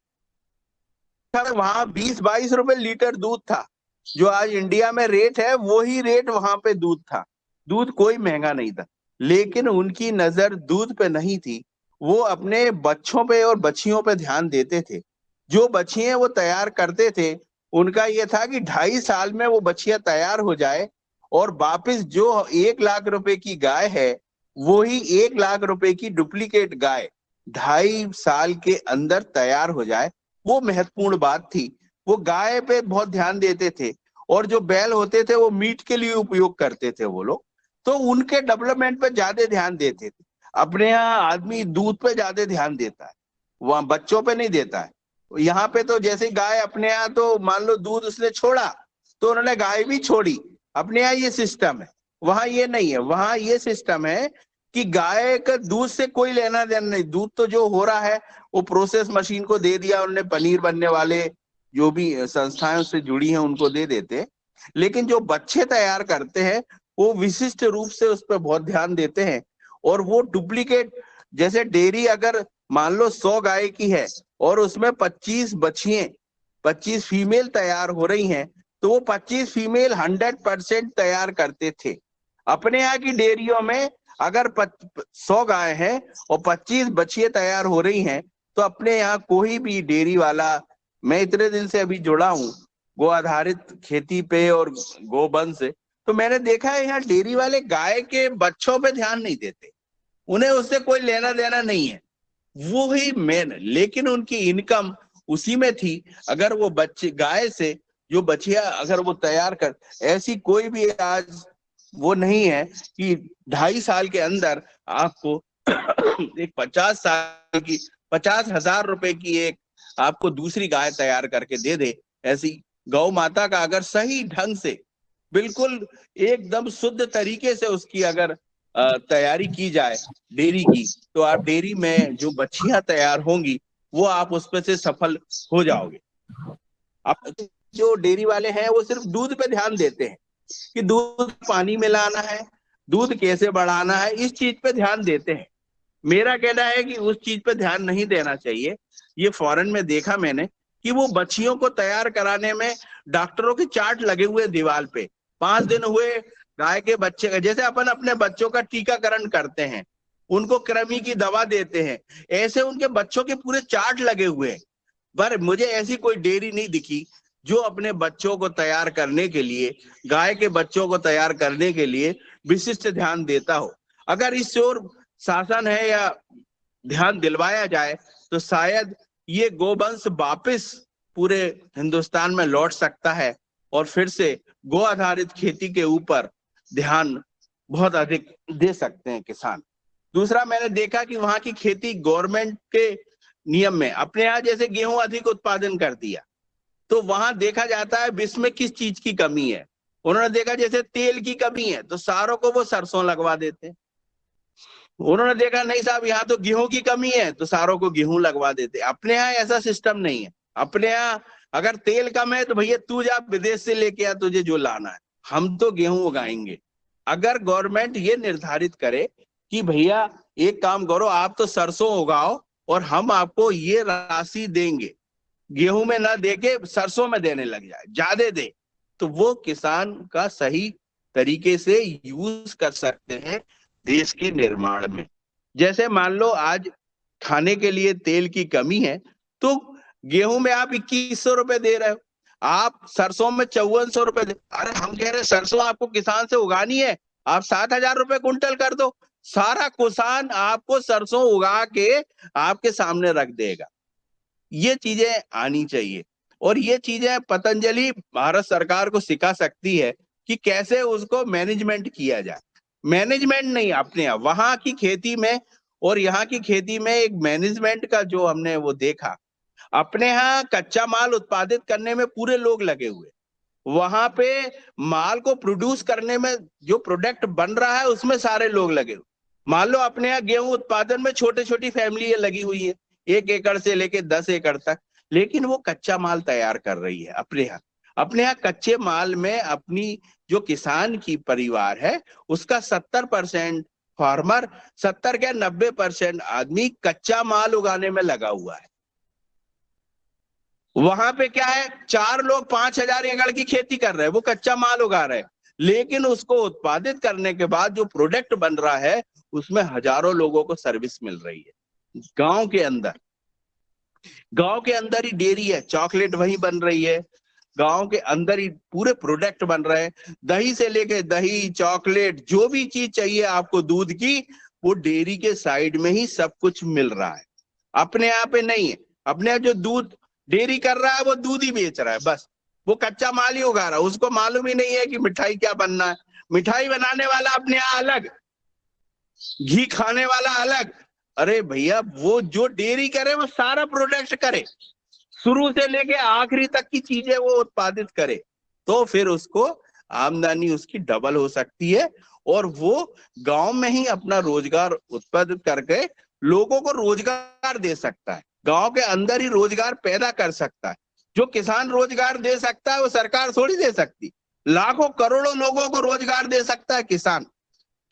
वहां 20-22 रुपए लीटर दूध था, जो आज इंडिया में रेट है वही रेट वहां पे दूध था। दूध कोई महंगा नहीं था, लेकिन उनकी नजर दूध पे नहीं थी, वो अपने बच्चों पे और बच्चियों पे ध्यान देते थे। जो बच्चियां वो तैयार करते थे, उनका ये था कि 2.5 साल में वो बच्चियां तैयार हो जाए, और वापस जो 1 लाख रुपए की गाय है, वही 1 लाख रुपए की डुप्लीकेट गाय 2.5 साल के अंदर तैयार हो जाए। वो महत्वपूर्ण बात थी। वो गाय पे बहुत ध्यान देते थे, और जो बैल होते थे वो मीट के लिए उपयोग करते थे वो लोग, तो उनके डेवलपमेंट पे ज्यादा ध्यान देते थे। अपने यहाँ आदमी दूध पे ज्यादा ध्यान देता है, वहां बच्चों पे नहीं देता है। यहाँ पे तो जैसे गाय अपने यहाँ, तो मान लो दूध उसने छोड़ा तो उन्होंने गाय भी छोड़ी। अपने यहाँ ये सिस्टम है, वहां ये नहीं है। वहां ये सिस्टम है कि गाय का दूध से कोई लेना देना नहीं, दूध तो जो हो रहा है वो प्रोसेस मशीन को दे दिया उन्होंने, पनीर बनने वाले जो भी संस्थाएं उससे जुड़ी हैं उनको दे देते। लेकिन जो बच्चे तैयार करते हैं वो विशिष्ट रूप से उस पर बहुत ध्यान देते हैं। और वो डुप्लीकेट, जैसे डेयरी अगर मान लो 100 गाय की है और उसमें 25 बछिए, 25 फीमेल तैयार हो रही हैं, तो वो 25 फीमेल 100% तैयार करते थे। अपने यहाँ की डेयरियों में अगर 100 गाय हैं और 25 बछिए तैयार हो रही हैं, तो अपने यहाँ कोई भी डेयरी वाला, मैं इतने दिन से अभी जुड़ा हूँ गो आधारित खेती पे और गोवंश से, तो मैंने देखा है यहाँ डेयरी वाले गाय के बच्चों पे ध्यान नहीं देते, उन्हें उससे कोई लेना देना नहीं है, वो ही मेन। लेकिन उनकी इनकम उसी में थी। अगर वो बच्चे गाय से जो बछिया अगर वो तैयार कर, ऐसी कोई भी आज वो नहीं है कि 2.5 साल के अंदर आपको एक 50 साल की 50,000 रुपए की एक आपको दूसरी गाय तैयार करके दे दे। ऐसी गौ माता का अगर सही ढंग से, बिल्कुल एकदम शुद्ध तरीके से उसकी अगर तैयारी की जाए डेयरी की, तो आप डेयरी में जो बच्चियां तैयार होंगी वो आप उसमें से सफल हो जाओगे। अब जो डेयरी वाले हैं वो सिर्फ दूध पे ध्यान देते हैं कि दूध पानी मिलाना है, दूध कैसे बढ़ाना है, इस चीज पे ध्यान देते हैं। मेरा कहना है कि उस चीज पे ध्यान नहीं देना चाहिए। ये फॉरेन में देखा मैंने कि वो बच्चियों को तैयार कराने में डॉक्टरों के चार्ट लगे हुए दीवार पे, 5 दिन हुए गाय के बच्चे का, जैसे अपन अपने बच्चों का टीकाकरण करते हैं, उनको कृमि की दवा देते हैं, ऐसे उनके बच्चों के पूरे चार्ट लगे हुए हैं। पर मुझे ऐसी कोई डेयरी नहीं दिखी जो अपने बच्चों को तैयार करने के लिए, गाय के बच्चों को तैयार करने के लिए विशिष्ट ध्यान देता हो। अगर इस ओर शासन है या ध्यान दिलवाया जाए तो शायद ये गोवंश वापस पूरे हिंदुस्तान में लौट सकता है और फिर से गो आधारित खेती के ऊपर ध्यान बहुत अधिक दे सकते हैं किसान। दूसरा, मैंने देखा कि वहां की खेती गवर्नमेंट के नियम में, अपने यहाँ जैसे गेहूं अधिक उत्पादन कर दिया तो वहां देखा जाता है विश्व में किस चीज की कमी है। उन्होंने देखा जैसे तेल की कमी है तो सारों को वो सरसों लगवा देते हैं। उन्होंने देखा नहीं साहब यहाँ तो गेहूं की कमी है तो सारों को गेहूं लगवा देते। अपने यहाँ ऐसा सिस्टम नहीं है। अपने यहाँ अगर तेल कम है तो भैया तू जा विदेश से लेके आ, तुझे जो लाना है, हम तो गेहूं उगाएंगे। अगर गवर्नमेंट ये निर्धारित करे कि भैया एक काम करो, आप तो सरसों उगाओ और हम आपको ये राशि देंगे, गेहूं में ना देके सरसों में देने लग जाए, ज्यादा दे, तो वो किसान का सही तरीके से यूज कर सकते हैं देश के निर्माण में। जैसे मान लो आज खाने के लिए तेल की कमी है तो गेहूं में आप 2100 रुपए दे रहे हो, आप सरसों में 5400 रुपए दे। अरे हम कह रहे सरसों आपको किसान से उगानी है, आप 7000 रुपए कुंटल कर दो, सारा किसान आपको सरसों उगा के आपके सामने रख देगा। ये चीजें आनी चाहिए और ये चीजें पतंजलि भारत सरकार को सिखा सकती है कि कैसे उसको मैनेजमेंट किया जाए। मैनेजमेंट नहीं, अपने यहाँ वहां की खेती में और यहाँ की खेती में एक मैनेजमेंट का जो हमने वो देखा। अपने यहाँ कच्चा माल उत्पादित करने में पूरे लोग लगे हुए, वहां पे माल को प्रोड्यूस करने में, जो प्रोडक्ट बन रहा है उसमें सारे लोग लगे हुए। मान लो अपने यहाँ गेहूं उत्पादन में छोटे छोटी फैमिली लगी हुई है, 1 एकड़ से लेके 10 एकड़ तक, लेकिन वो कच्चा माल तैयार कर रही है अपने यहाँ। अपने यहाँ कच्चे माल में अपनी जो किसान की परिवार है उसका 70% फार्मर, 70 क्या 90% आदमी कच्चा माल उगाने में लगा हुआ है। वहां पे क्या है, 4 लोग 5000 एकड़ की खेती कर रहे हैं, वो कच्चा माल उगा रहे हैं, लेकिन उसको उत्पादित करने के बाद जो प्रोडक्ट बन रहा है उसमें हजारों लोगों को सर्विस मिल रही है। गांव के अंदर ही डेयरी है, चॉकलेट वहीं बन रही है, गांव के अंदर ही पूरे प्रोडक्ट बन रहे हैं, दही से लेके दही, चॉकलेट, जो भी चीज चाहिए आपको दूध की, वो डेयरी के साइड में ही सब कुछ मिल रहा है। अपने यहाँ पे नहीं है। अपने यहाँ जो दूध डेयरी कर रहा है वो दूध ही बेच रहा है, बस वो कच्चा माल ही उगा रहा है, उसको मालूम ही नहीं है कि मिठाई क्या बनना है। मिठाई बनाने वाला अपने यहाँ अलग, घी खाने वाला अलग। अरे भैया वो जो डेयरी करे वो सारा प्रोडक्ट करे, शुरू से लेके आखिरी तक की चीजें वो उत्पादित करे, तो फिर उसको आमदनी उसकी डबल हो सकती है और वो गांव में ही अपना रोजगार उत्पादित करके लोगों को रोजगार दे सकता है, गांव के अंदर ही रोजगार पैदा कर सकता है। जो किसान रोजगार दे सकता है वो सरकार थोड़ी दे सकती। लाखों करोड़ों लोगों को रोजगार दे सकता है किसान।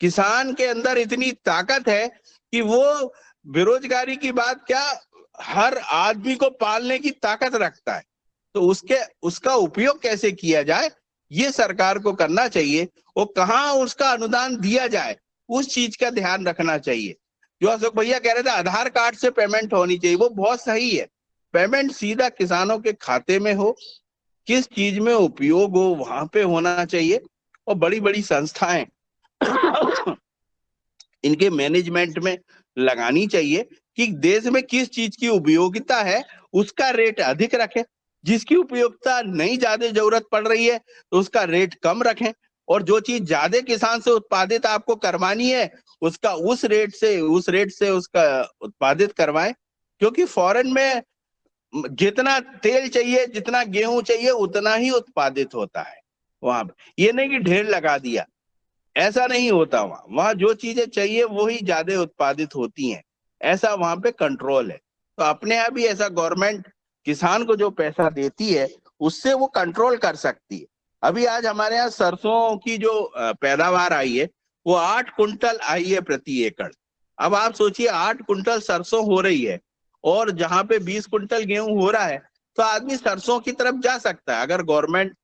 किसान के अंदर इतनी ताकत है कि वो बेरोजगारी की बात क्या, हर आदमी को पालने की ताकत रखता है। तो उसका उपयोग कैसे किया जाए ये सरकार को करना चाहिए, और कहाँ उसका अनुदान दिया जाए उस चीज का ध्यान रखना चाहिए। जो अशोक भैया कह रहे थे आधार कार्ड से पेमेंट होनी चाहिए, वो बहुत सही है। पेमेंट सीधा किसानों के खाते में हो, किस चीज में उपयोग हो वहां पे होना चाहिए। और बड़ी बड़ी संस्थाएं इनके मैनेजमेंट में लगानी चाहिए कि देश में किस चीज की उपयोगिता है उसका रेट अधिक रखें, जिसकी उपयोगिता नहीं ज्यादा जरूरत पड़ रही है तो उसका रेट कम रखें, और जो चीज ज्यादा किसान से उत्पादित आपको करवानी है उसका उस रेट से उसका उत्पादित करवाएं। क्योंकि फॉरेन में जितना तेल चाहिए, जितना गेहूं चाहिए उतना ही उत्पादित होता है वहां पे। ये नहीं कि ढेर लगा दिया, ऐसा नहीं होता। वहां जो चीजें चाहिए वो ही ज्यादा उत्पादित होती हैं, ऐसा वहां पे कंट्रोल है। तो अपने यहाँ भी ऐसा गवर्नमेंट किसान को जो पैसा देती है उससे वो कंट्रोल कर सकती है। अभी आज हमारे यहाँ सरसों की जो पैदावार आई है वो 8 कुंटल आई है प्रति एकड़। अब आप सोचिए 8 कुंटल सरसों हो रही है और जहां पे 20 कुंटल गेहूं हो रहा है तो आदमी सरसों की तरफ जा सकता है। अगर गवर्नमेंट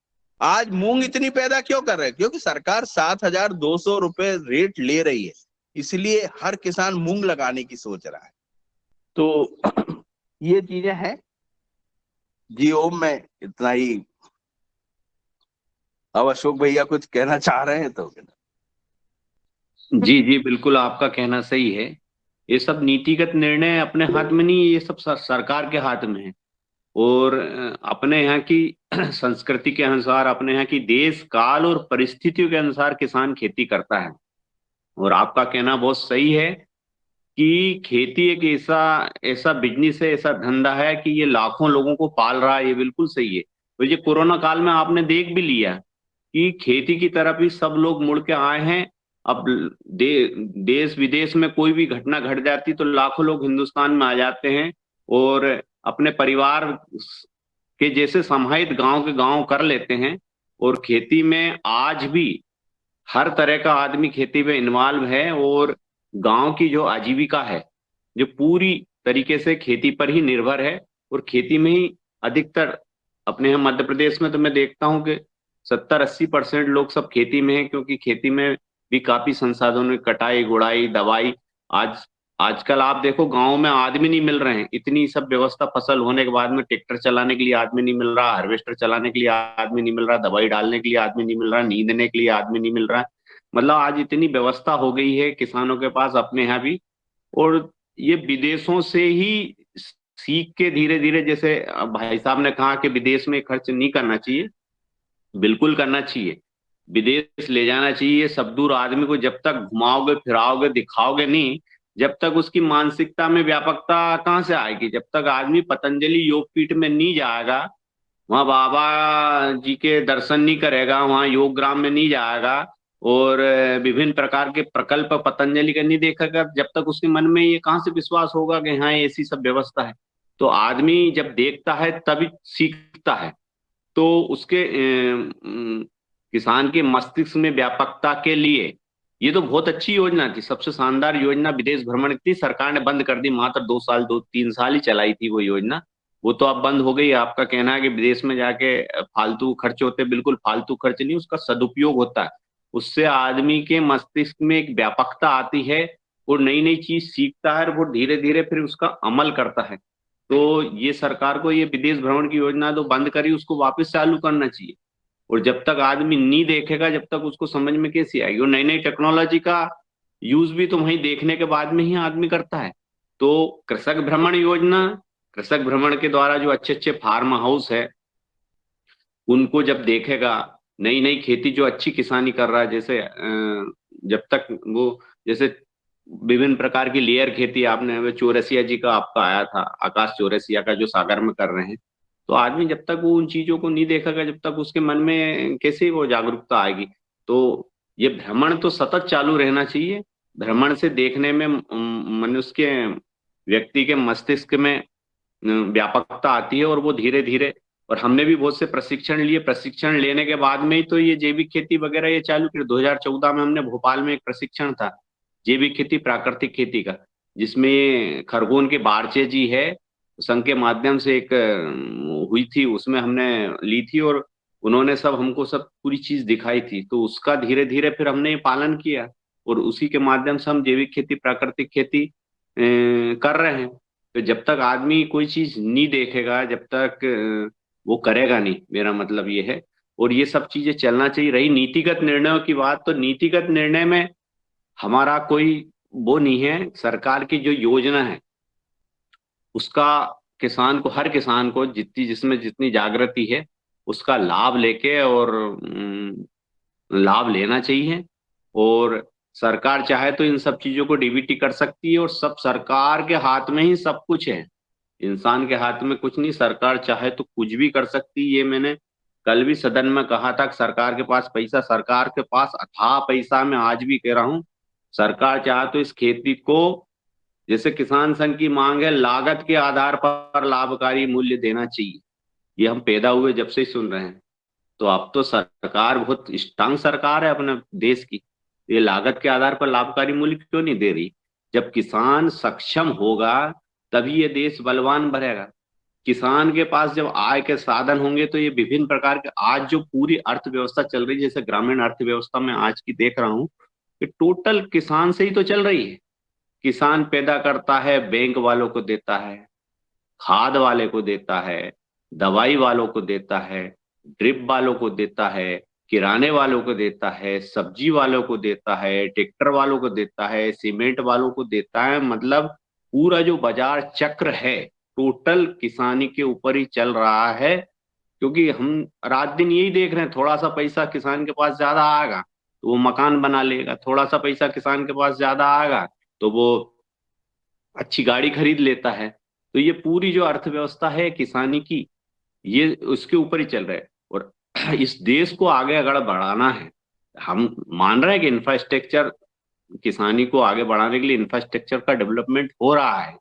आज मूंग इतनी पैदा क्यों कर रहे है? क्योंकि सरकार 7,200 रुपए रेट ले रही है, इसलिए हर किसान मूंग लगाने की सोच रहा है। तो ये चीजें हैं जी। ओम, मैं इतना ही। अब अशोक भैया कुछ कहना चाह रहे हैं तो जी जी, बिल्कुल आपका कहना सही है। ये सब नीतिगत निर्णय अपने हाथ में नहीं, ये सब सरकार के हाथ में है। और अपने यहाँ की संस्कृति के अनुसार, अपने यहाँ की देश काल और परिस्थितियों के अनुसार किसान खेती करता है। और आपका कहना बहुत सही है कि खेती एक ऐसा ऐसा बिजनेस है, ऐसा धंधा है कि ये लाखों लोगों को पाल रहा है। ये बिल्कुल सही है। तो ये कोरोना काल में आपने देख भी लिया कि खेती की तरफ ही सब लोग मुड़ के आए हैं। अब देश विदेश में कोई भी घटना घट जाती तो लाखों लोग हिंदुस्तान में आ जाते हैं और अपने परिवार के जैसे समाहित गांव के गांव कर लेते हैं। और खेती में आज भी हर तरह का आदमी खेती में इन्वॉल्व है। और गांव की जो आजीविका है, जो पूरी तरीके से खेती पर ही निर्भर है और खेती में ही अधिकतर, अपने यहाँ मध्य प्रदेश में तो मैं देखता हूँ कि 70-80% लोग सब खेती में है। क्योंकि खेती में भी काफी संसाधनों की कटाई, गुड़ाई, दवाई। आजकल आप देखो गांव में आदमी नहीं मिल रहे हैं। इतनी सब व्यवस्था, फसल होने के बाद में ट्रैक्टर चलाने के लिए आदमी नहीं मिल रहा, हार्वेस्टर चलाने के लिए आदमी नहीं मिल रहा, दवाई डालने के लिए आदमी नहीं मिल रहा, नींदने के लिए आदमी नहीं मिल रहा। मतलब आज इतनी व्यवस्था हो गई है किसानों के पास अपने यहाँ भी। और ये विदेशों से ही सीख के धीरे धीरे, जैसे भाई साहब ने कहा कि विदेश में खर्च नहीं करना चाहिए, बिल्कुल करना चाहिए। विदेश ले जाना चाहिए। सब दूर आदमी को जब तक घुमाओगे, फिराओगे, दिखाओगे नहीं, जब तक उसकी मानसिकता में व्यापकता कहाँ से आएगी? जब तक आदमी पतंजलि योगपीठ में नहीं जाएगा, वहां बाबा जी के दर्शन नहीं करेगा, वहां योग ग्राम में नहीं जाएगा और विभिन्न प्रकार के प्रकल्प पतंजलि का नहीं देखेगा, जब तक उसके मन में ये कहाँ से विश्वास होगा कि हाँ ऐसी सब व्यवस्था है? तो आदमी जब देखता है तभी सीखता है। तो उसके किसान के मस्तिष्क में व्यापकता के लिए ये तो बहुत अच्छी योजना थी, सबसे शानदार योजना विदेश भ्रमण की थी। सरकार ने बंद कर दी, मात्र 2-3 साल ही चलाई थी वो योजना। वो तो अब बंद हो गई। आपका कहना है कि विदेश में जाके फालतू खर्च होते, बिल्कुल फालतू खर्च नहीं, उसका सदुपयोग होता है। उससे आदमी के मस्तिष्क में एक व्यापकता आती है और नई नई चीज सीखता है और वो धीरे धीरे फिर उसका अमल करता है। तो ये सरकार को ये विदेश भ्रमण की योजना तो बंद करी, उसको वापस चालू करना चाहिए। और जब तक आदमी नहीं देखेगा, जब तक उसको समझ में कैसे आएगी? और नई नई टेक्नोलॉजी का यूज भी तो वहीं देखने के बाद में ही आदमी करता है। तो कृषक भ्रमण योजना, कृषक भ्रमण के द्वारा जो अच्छे अच्छे फार्म हाउस है उनको जब देखेगा, नई नई खेती जो अच्छी किसानी कर रहा है, जैसे जब तक वो, जैसे विभिन्न प्रकार की लेयर खेती, आपने चौरसिया जी का आपका आया था, आकाश चौरसिया का, जो सागर में कर रहे हैं। तो आदमी जब तक वो उन चीजों को नहीं देखेगा, जब तक उसके मन में कैसे वो जागरूकता आएगी? तो ये भ्रमण तो सतत चालू रहना चाहिए। भ्रमण से देखने में मनुष्य के, व्यक्ति के मस्तिष्क में व्यापकता आती है और वो धीरे धीरे, और हमने भी बहुत से प्रशिक्षण लिए। प्रशिक्षण लेने के बाद में ही तो ये जैविक खेती वगैरह ये चालू की। 2014 में हमने भोपाल में एक प्रशिक्षण था जैविक खेती, प्राकृतिक खेती का, जिसमें खरगोन के बारचे जी है, संघ के माध्यम से एक हुई थी, उसमें हमने ली थी और उन्होंने सब हमको सब पूरी चीज दिखाई थी। तो उसका धीरे धीरे फिर हमने ये पालन किया और उसी के माध्यम से हम जैविक खेती, प्राकृतिक खेती कर रहे हैं। तो जब तक आदमी कोई चीज नहीं देखेगा, जब तक वो करेगा नहीं, मेरा मतलब ये है। और ये सब चीजें चलना चाहिए। रही नीतिगत निर्णयों की बात, तो नीतिगत निर्णय में हमारा कोई वो नहीं है। सरकार की जो योजना है उसका किसान को, हर किसान को जिसमें जितनी जागृति है उसका लाभ लेके और लाभ लेना चाहिए। और सरकार चाहे तो इन सब चीजों को डीबीटी कर सकती है और सब सरकार के हाथ में ही सब कुछ है, इंसान के हाथ में कुछ नहीं। सरकार चाहे तो कुछ भी कर सकती है। ये मैंने कल भी सदन में कहा था कि सरकार के पास पैसा, सरकार के पास अथाह पैसा, मैं आज भी कह रहा हूं, सरकार चाहे तो इस खेती को, जैसे किसान संघ की मांग है, लागत के आधार पर लाभकारी मूल्य देना चाहिए। ये हम पैदा हुए जब से ही सुन रहे हैं। तो अब तो सरकार बहुत स्ट्रांग सरकार है अपने देश की, ये लागत के आधार पर लाभकारी मूल्य क्यों नहीं दे रही? जब किसान सक्षम होगा तभी ये देश बलवान बनेगा। किसान के पास जब आय के साधन होंगे तो ये विभिन्न प्रकार के, आज जो पूरी अर्थव्यवस्था चल रही है, जैसे ग्रामीण अर्थव्यवस्था में आज की देख रहा हूँ कि टोटल किसान से ही तो चल रही है। किसान पैदा करता है, बैंक वालों को देता है, खाद वाले को देता है, दवाई वालों को देता है, ड्रिप वालों को देता है, किराने वालों को देता है, सब्जी वालों को देता है, ट्रैक्टर वालों को देता है, सीमेंट वालों को देता है। मतलब पूरा जो बाजार चक्र है टोटल किसानी के ऊपर ही चल रहा है। क्योंकि हम रात दिन यही देख रहे हैं, थोड़ा सा पैसा किसान के पास ज्यादा आएगा तो वो मकान बना लेगा, थोड़ा सा पैसा किसान के पास ज्यादा आएगा तो वो अच्छी गाड़ी खरीद लेता है। तो ये पूरी जो अर्थव्यवस्था है किसानी की, ये उसके ऊपर ही चल रहा है। और इस देश को आगे अगर बढ़ाना है, हम मान रहे हैं कि इंफ्रास्ट्रक्चर, किसानी को आगे बढ़ाने के लिए इंफ्रास्ट्रक्चर का डेवलपमेंट हो रहा है,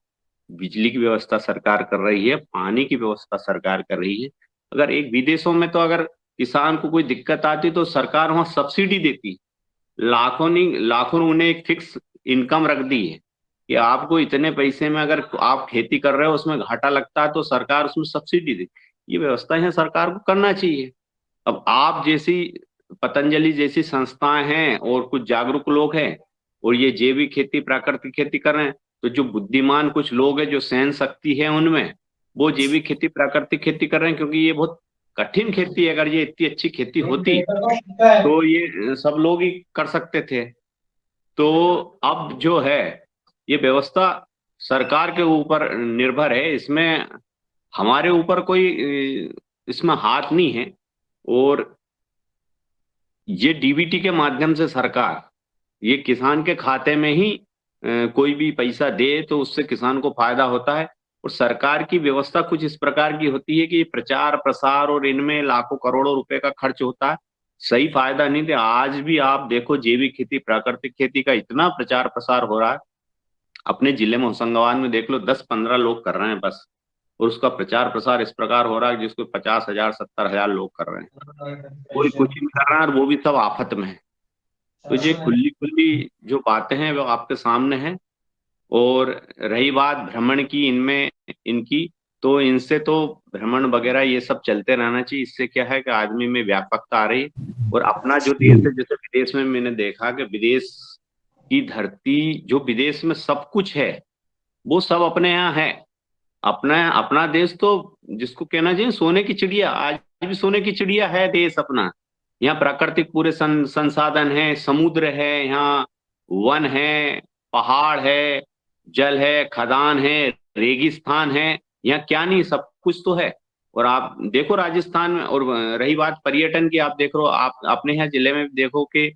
बिजली की व्यवस्था सरकार कर रही है, पानी की व्यवस्था सरकार कर रही है। अगर एक विदेशों में तो अगर किसान को कोई दिक्कत आती तो सरकार वहां सब्सिडी देती, लाखों नहीं लाखों उन्हें एक फिक्स इनकम रख दी है कि आपको इतने पैसे में अगर आप खेती कर रहे हो उसमें घाटा लगता है तो सरकार उसमें सब्सिडी दे। ये व्यवस्था है, सरकार को करना चाहिए। अब आप जैसी पतंजलि जैसी संस्थाएं हैं और कुछ जागरूक लोग हैं और ये जैविक खेती प्राकृतिक खेती कर रहे हैं, तो जो बुद्धिमान कुछ लोग हैं, जो सहन शक्ति है उनमें, वो जैविक खेती प्राकृतिक खेती कर रहे हैं। क्योंकि ये बहुत कठिन खेती है, अगर ये इतनी अच्छी खेती होती तो ये सब लोग ही कर सकते थे। तो अब जो है ये व्यवस्था सरकार के ऊपर निर्भर है, इसमें हमारे ऊपर कोई इसमें हाथ नहीं है। और ये डीबीटी के माध्यम से सरकार ये किसान के खाते में ही कोई भी पैसा दे तो उससे किसान को फायदा होता है। और सरकार की व्यवस्था कुछ इस प्रकार की होती है कि प्रचार प्रसार और इनमें लाखों करोड़ों रुपए का खर्च होता है, सही फायदा नहीं दे। आज भी आप देखो जैविक खेती प्राकृतिक खेती का इतना प्रचार प्रसार हो रहा है, अपने जिले में होशंगाबाद में देख लो 10-15 लोग कर रहे हैं बस, और उसका प्रचार प्रसार इस प्रकार हो रहा है जिसको 50,000 70,000 लोग कर रहे हैं, कोई कुछ नहीं कर रहा है, और वो भी सब आफत में है। तो ये खुली खुली जो बातें हैं वो आपके सामने हैं। और रही बात भ्रमण की, इनमें इनकी, तो इनसे तो भ्रमण वगैरह ये सब चलते रहना चाहिए। इससे क्या है कि आदमी में व्यापकता आ रही है। और अपना जो देश है, जैसे विदेश में मैंने देखा कि विदेश की धरती, जो विदेश में सब कुछ है वो सब अपने यहाँ है। अपना अपना देश तो जिसको कहना चाहिए सोने की चिड़िया, आज भी सोने की चिड़िया है देश अपना। यहाँ प्राकृतिक पूरे संसाधन है, समुद्र है, यहाँ वन है, पहाड़ है, जल है, खदान है, रेगिस्तान है, यहाँ क्या नहीं सब कुछ तो है। और आप देखो राजस्थान में, और रही बात पर्यटन की, आप देख लो, आप अपने यहाँ जिले में देखो कि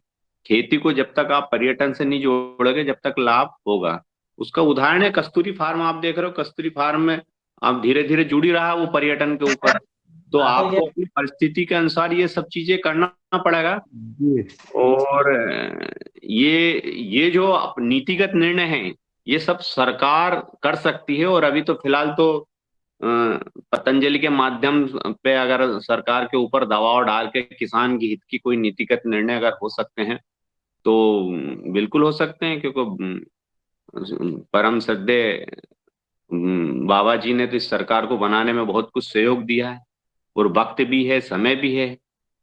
खेती को जब तक आप पर्यटन से नहीं जोड़ोगे जब तक लाभ होगा। उसका उदाहरण है कस्तूरी फार्म, आप देख रहे हो कस्तूरी फार्म में आप धीरे धीरे जुड़ी रहा है वो पर्यटन के ऊपर। तो आपको अपनी परिस्थिति के अनुसार ये सब चीजें करना पड़ेगा। और ये जो नीतिगत निर्णय हैं ये सब सरकार कर सकती है। और अभी तो फिलहाल तो पतंजलि के माध्यम पे अगर सरकार के ऊपर दबाव डाल के किसान की हित की कोई नीतिगत निर्णय अगर हो सकते हैं तो बिल्कुल हो सकते हैं। क्योंकि परम श्रद्धेय बाबा जी ने तो इस सरकार को बनाने में बहुत कुछ सहयोग दिया है, और वक्त भी है, समय भी है।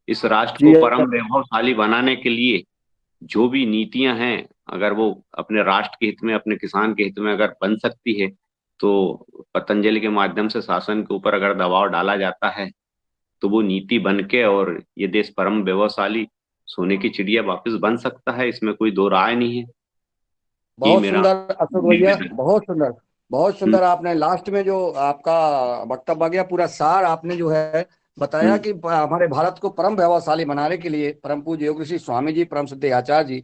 इस राष्ट्र को परम वैभवशाली बनाने के लिए जो भी नीतियां हैं, अगर वो अपने राष्ट्र के हित में, अपने किसान के हित में अगर बन सकती है तो पतंजलि के माध्यम से शासन के ऊपर अगर दबाव डाला जाता है तो वो नीति बन के और ये देश परम वैभवशाली सोने की चिड़िया वापस बन सकता है। इसमें कोई दो राय नहीं है। बहुत सुंदर अशोक भैया, बहुत सुंदर, बहुत सुंदर। आपने लास्ट में जो आपका वक्तव्य गया, पूरा सार आपने जो है बताया कि हमारे भारत को परम वैभवशाली बनाने के लिए परम पूज्य योग ऋषि स्वामी जी, परम सिद्ध आचार्य जी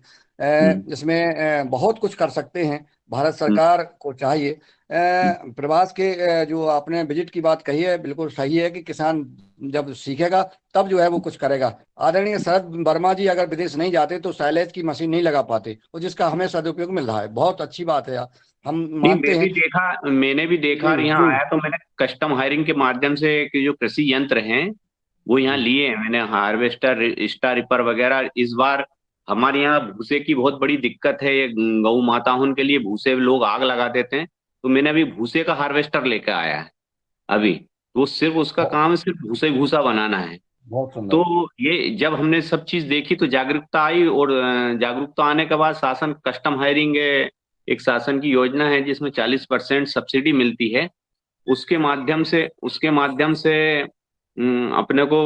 इसमें बहुत कुछ कर सकते हैं। भारत सरकार को चाहिए प्रवास के जो आपने विजिट की बात कही है बिल्कुल सही है कि किसान जब सीखेगा तब जो है वो कुछ करेगा। आदरणीय शरद वर्मा जी अगर विदेश नहीं जाते तो साइलेज की मशीन नहीं लगा पाते, और जिसका हमें सदुपयोग मिल रहा है। बहुत अच्छी बात है हम नहीं, मानते हैं। मैंने भी देखा और जी यहाँ जी आया तो मैंने कस्टम हायरिंग के माध्यम से कि जो कृषि यंत्र हैं वो यहाँ जी लिए हैं मैंने, हार्वेस्टर, स्टार रिपर वगैरह। इस बार हमारे यहाँ भूसे की बहुत बड़ी दिक्कत है, ये गौ माताओं के लिए भूसे लोग आग लगा देते हैं, तो मैंने अभी भूसे का हार्वेस्टर लेकर आया है अभी। तो सिर्फ उसका बहुत काम है, सिर्फ भूसे ही भूसा बनाना है। बहुत सुंदर। तो ये जब हमने सब चीज देखी तो जागरूकता आई, और जागरूकता आने के बाद शासन कस्टम हायरिंग एक शासन की योजना है जिसमें 40% सब्सिडी मिलती है। उसके माध्यम से अपने को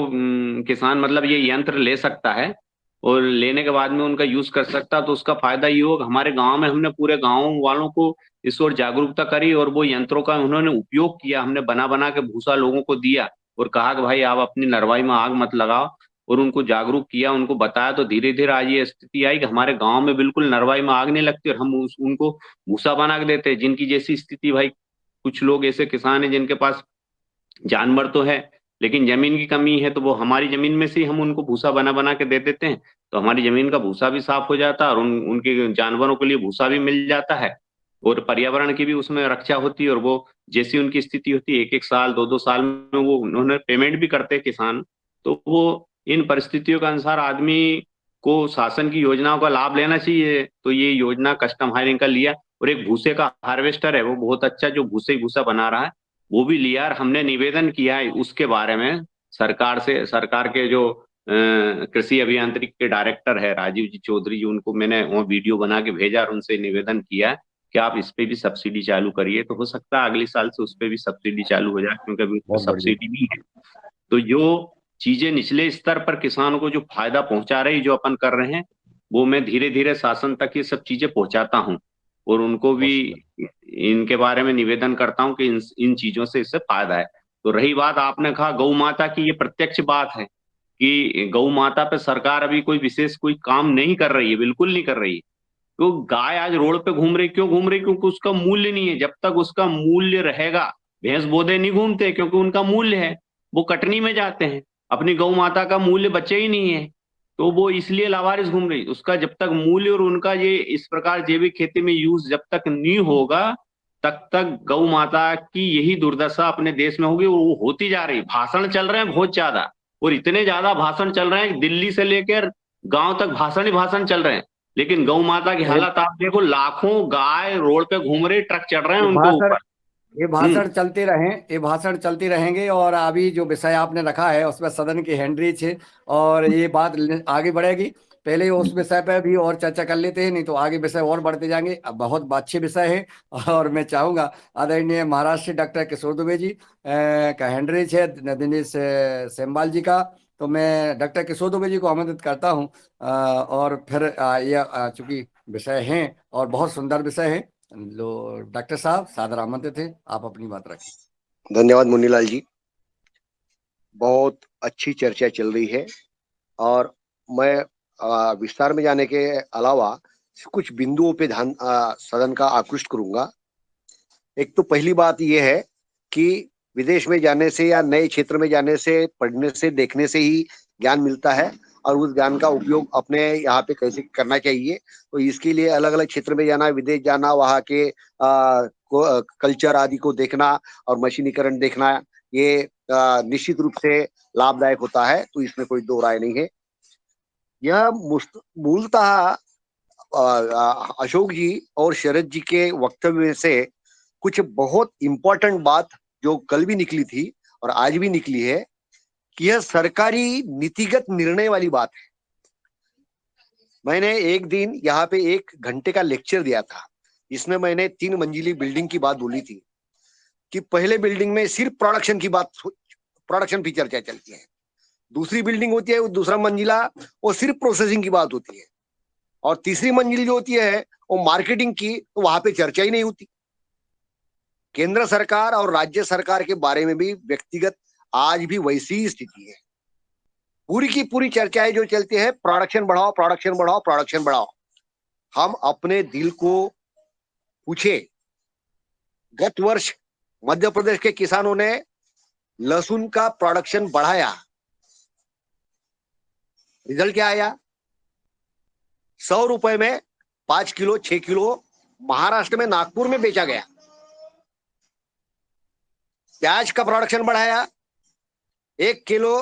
किसान मतलब ये यंत्र ले सकता है, और लेने के बाद में उनका यूज कर सकता है। तो उसका फायदा ये होगा, हमारे गांव में हमने पूरे गांव वालों को इस ओर जागरूकता करी, और वो यंत्रों का उन्होंने उपयोग किया। हमने बना बना के भूसा लोगों को दिया और कहा कि भाई आप अपनी नरवाई में आग मत लगाओ, और उनको जागरूक किया, उनको बताया। तो धीरे धीरे आज ये स्थिति आई कि हमारे गांव में बिल्कुल नरवाई में आग नहीं लगती, और हम उनको भूसा बना के देते हैं। जिनकी जैसी स्थिति भाई, कुछ लोग ऐसे किसान हैं जिनके पास जानवर तो है लेकिन जमीन की कमी है, तो वो हमारी जमीन में से ही हम उनको भूसा बना बना के दे देते हैं। तो हमारी जमीन का भूसा भी साफ हो जाता है, और उनके जानवरों के लिए भूसा भी मिल जाता है, और पर्यावरण की भी उसमें रक्षा होती है। और वो जैसी उनकी स्थिति होती है, 1-1 साल 2-2 साल में वो उन्होंने पेमेंट भी करते हैं किसान। तो वो इन परिस्थितियों के अनुसार आदमी को शासन की योजनाओं का लाभ लेना चाहिए। तो ये योजना कस्टम हायरिंग का लिया, और एक भूसे का हार्वेस्टर है वो बहुत अच्छा, जो भूसे ही भूसा बना रहा है, वो भी लिया। और हमने निवेदन किया है उसके बारे में सरकार से। सरकार के जो कृषि अभियांत्रिकी के डायरेक्टर है राजीव जी चौधरी जी, उनको मैंने वो वीडियो बना के भेजा और उनसे निवेदन किया कि आप इस पे भी सब्सिडी चालू करिए। तो हो सकता है अगले साल से उस पे भी सब्सिडी चालू हो जाए, क्योंकि अभी उस पे बहुत बढ़िया। सब्सिडी नहीं है। तो जो चीजें निचले स्तर पर किसानों को जो फायदा पहुंचा रही, जो अपन कर रहे हैं, वो मैं धीरे धीरे शासन तक ये सब चीजें पहुंचाता हूँ, और उनको भी बहुत सुंदर। इनके बारे में निवेदन करता हूँ कि इन चीजों से इससे फायदा है। तो रही बात आपने कहा गौ माता की, ये प्रत्यक्ष बात है कि गौ माता पे सरकार अभी कोई विशेष कोई काम नहीं कर रही है, बिल्कुल नहीं कर रही है। तो गाय आज रोड पे घूम रही, क्यों घूम रही? क्योंकि उसका मूल्य नहीं है। जब तक उसका मूल्य रहेगा, भैंस बोधे नहीं घूमते क्योंकि उनका मूल्य है, वो कटनी में जाते हैं। अपनी गौ माता का मूल्य बचे ही नहीं है, तो वो इसलिए लावारिस घूम रही। उसका जब तक मूल्य और उनका ये इस प्रकार जैविक खेती में यूज जब तक नहीं होगा, तब तक गौ माता की यही दुर्दशा अपने देश में होगी, और वो होती जा रही। भाषण चल रहे हैं बहुत ज्यादा, और इतने ज्यादा भाषण चल रहे हैं, दिल्ली से लेकर गांव तक भाषण ही भाषण चल रहे हैं। लेकिन गौ माता की ये हालत आप देखो, लाखों गाय रोड पे घूम रही, ट्रक चढ़ रहे हैं ये उनके भाषण ऊपर। ये हम्म। भाषण चलते रहें, ये भाषण चलती रहेंगे। और अभी जो विषय आपने रखा है उसमें सदन की हैंडरीच है, और ये बात आगे बढ़ेगी। पहले उस विषय पर भी और चर्चा कर लेते हैं, नहीं तो आगे विषय और बढ़ते जाएंगे। अब बहुत अच्छे विषय है, और मैं चाहूंगा आदरणीय महाराष्ट्र डॉक्टर किशोर दुबे जी का हैंडरीच है दिनेश सेमवाल जी का। तो मैं डॉक्टर किशोर दुबे जी को आमंत्रित करता हूँ। और फिर यह चूंकि विषय हैं और बहुत सुंदर विषय है, लो डॉक्टर साहब सादर आमंत्रित थे, आप अपनी बात रखें। धन्यवाद मुन्नीलाल जी, बहुत अच्छी चर्चा चल रही है। और मैं विस्तार में जाने के अलावा कुछ बिंदुओं पे ध्यान सदन का आकृष्ट करूंगा। एक तो पहली बात यह है कि विदेश में जाने से या नए क्षेत्र में जाने से, पढ़ने से, देखने से ही ज्ञान मिलता है, और उस ज्ञान का उपयोग अपने यहाँ पे कैसे करना चाहिए। तो इसके लिए अलग अलग क्षेत्र में जाना, विदेश जाना, वहाँ के कल्चर आदि को देखना और मशीनीकरण देखना, ये निश्चित रूप से लाभदायक होता है। तो इसमें कोई दो राय नहीं है। यह मूलतः अशोक जी और शरद जी के वक्तव्य में से कुछ बहुत इंपॉर्टेंट बात जो कल भी निकली थी और आज भी निकली है, कि यह सरकारी नीतिगत निर्णय वाली बात है। मैंने एक दिन यहाँ पे 1 घंटे का लेक्चर दिया था, इसमें मैंने 3 मंजिली बिल्डिंग की बात बोली थी कि पहले बिल्डिंग में सिर्फ प्रोडक्शन की बात, प्रोडक्शन की चर्चा चलती है। दूसरी बिल्डिंग होती है, वो दूसरा मंजिला, वो सिर्फ प्रोसेसिंग की बात होती है। और तीसरी मंजिल जो होती है वो मार्केटिंग की, तो वहां पे चर्चा ही नहीं होती। केंद्र सरकार और राज्य सरकार के बारे में भी व्यक्तिगत आज भी वैसी ही स्थिति है। पूरी की पूरी चर्चाएं जो चलती है, प्रोडक्शन बढ़ाओ, प्रोडक्शन बढ़ाओ, प्रोडक्शन बढ़ाओ। हम अपने दिल को पूछे, गत वर्ष मध्य प्रदेश के किसानों ने लहसुन का प्रोडक्शन बढ़ाया, रिजल्ट क्या आया? 100 रुपए में 5 किलो 6 किलो महाराष्ट्र में नागपुर में बेचा गया। प्याज का प्रोडक्शन बढ़ाया, 1 किलो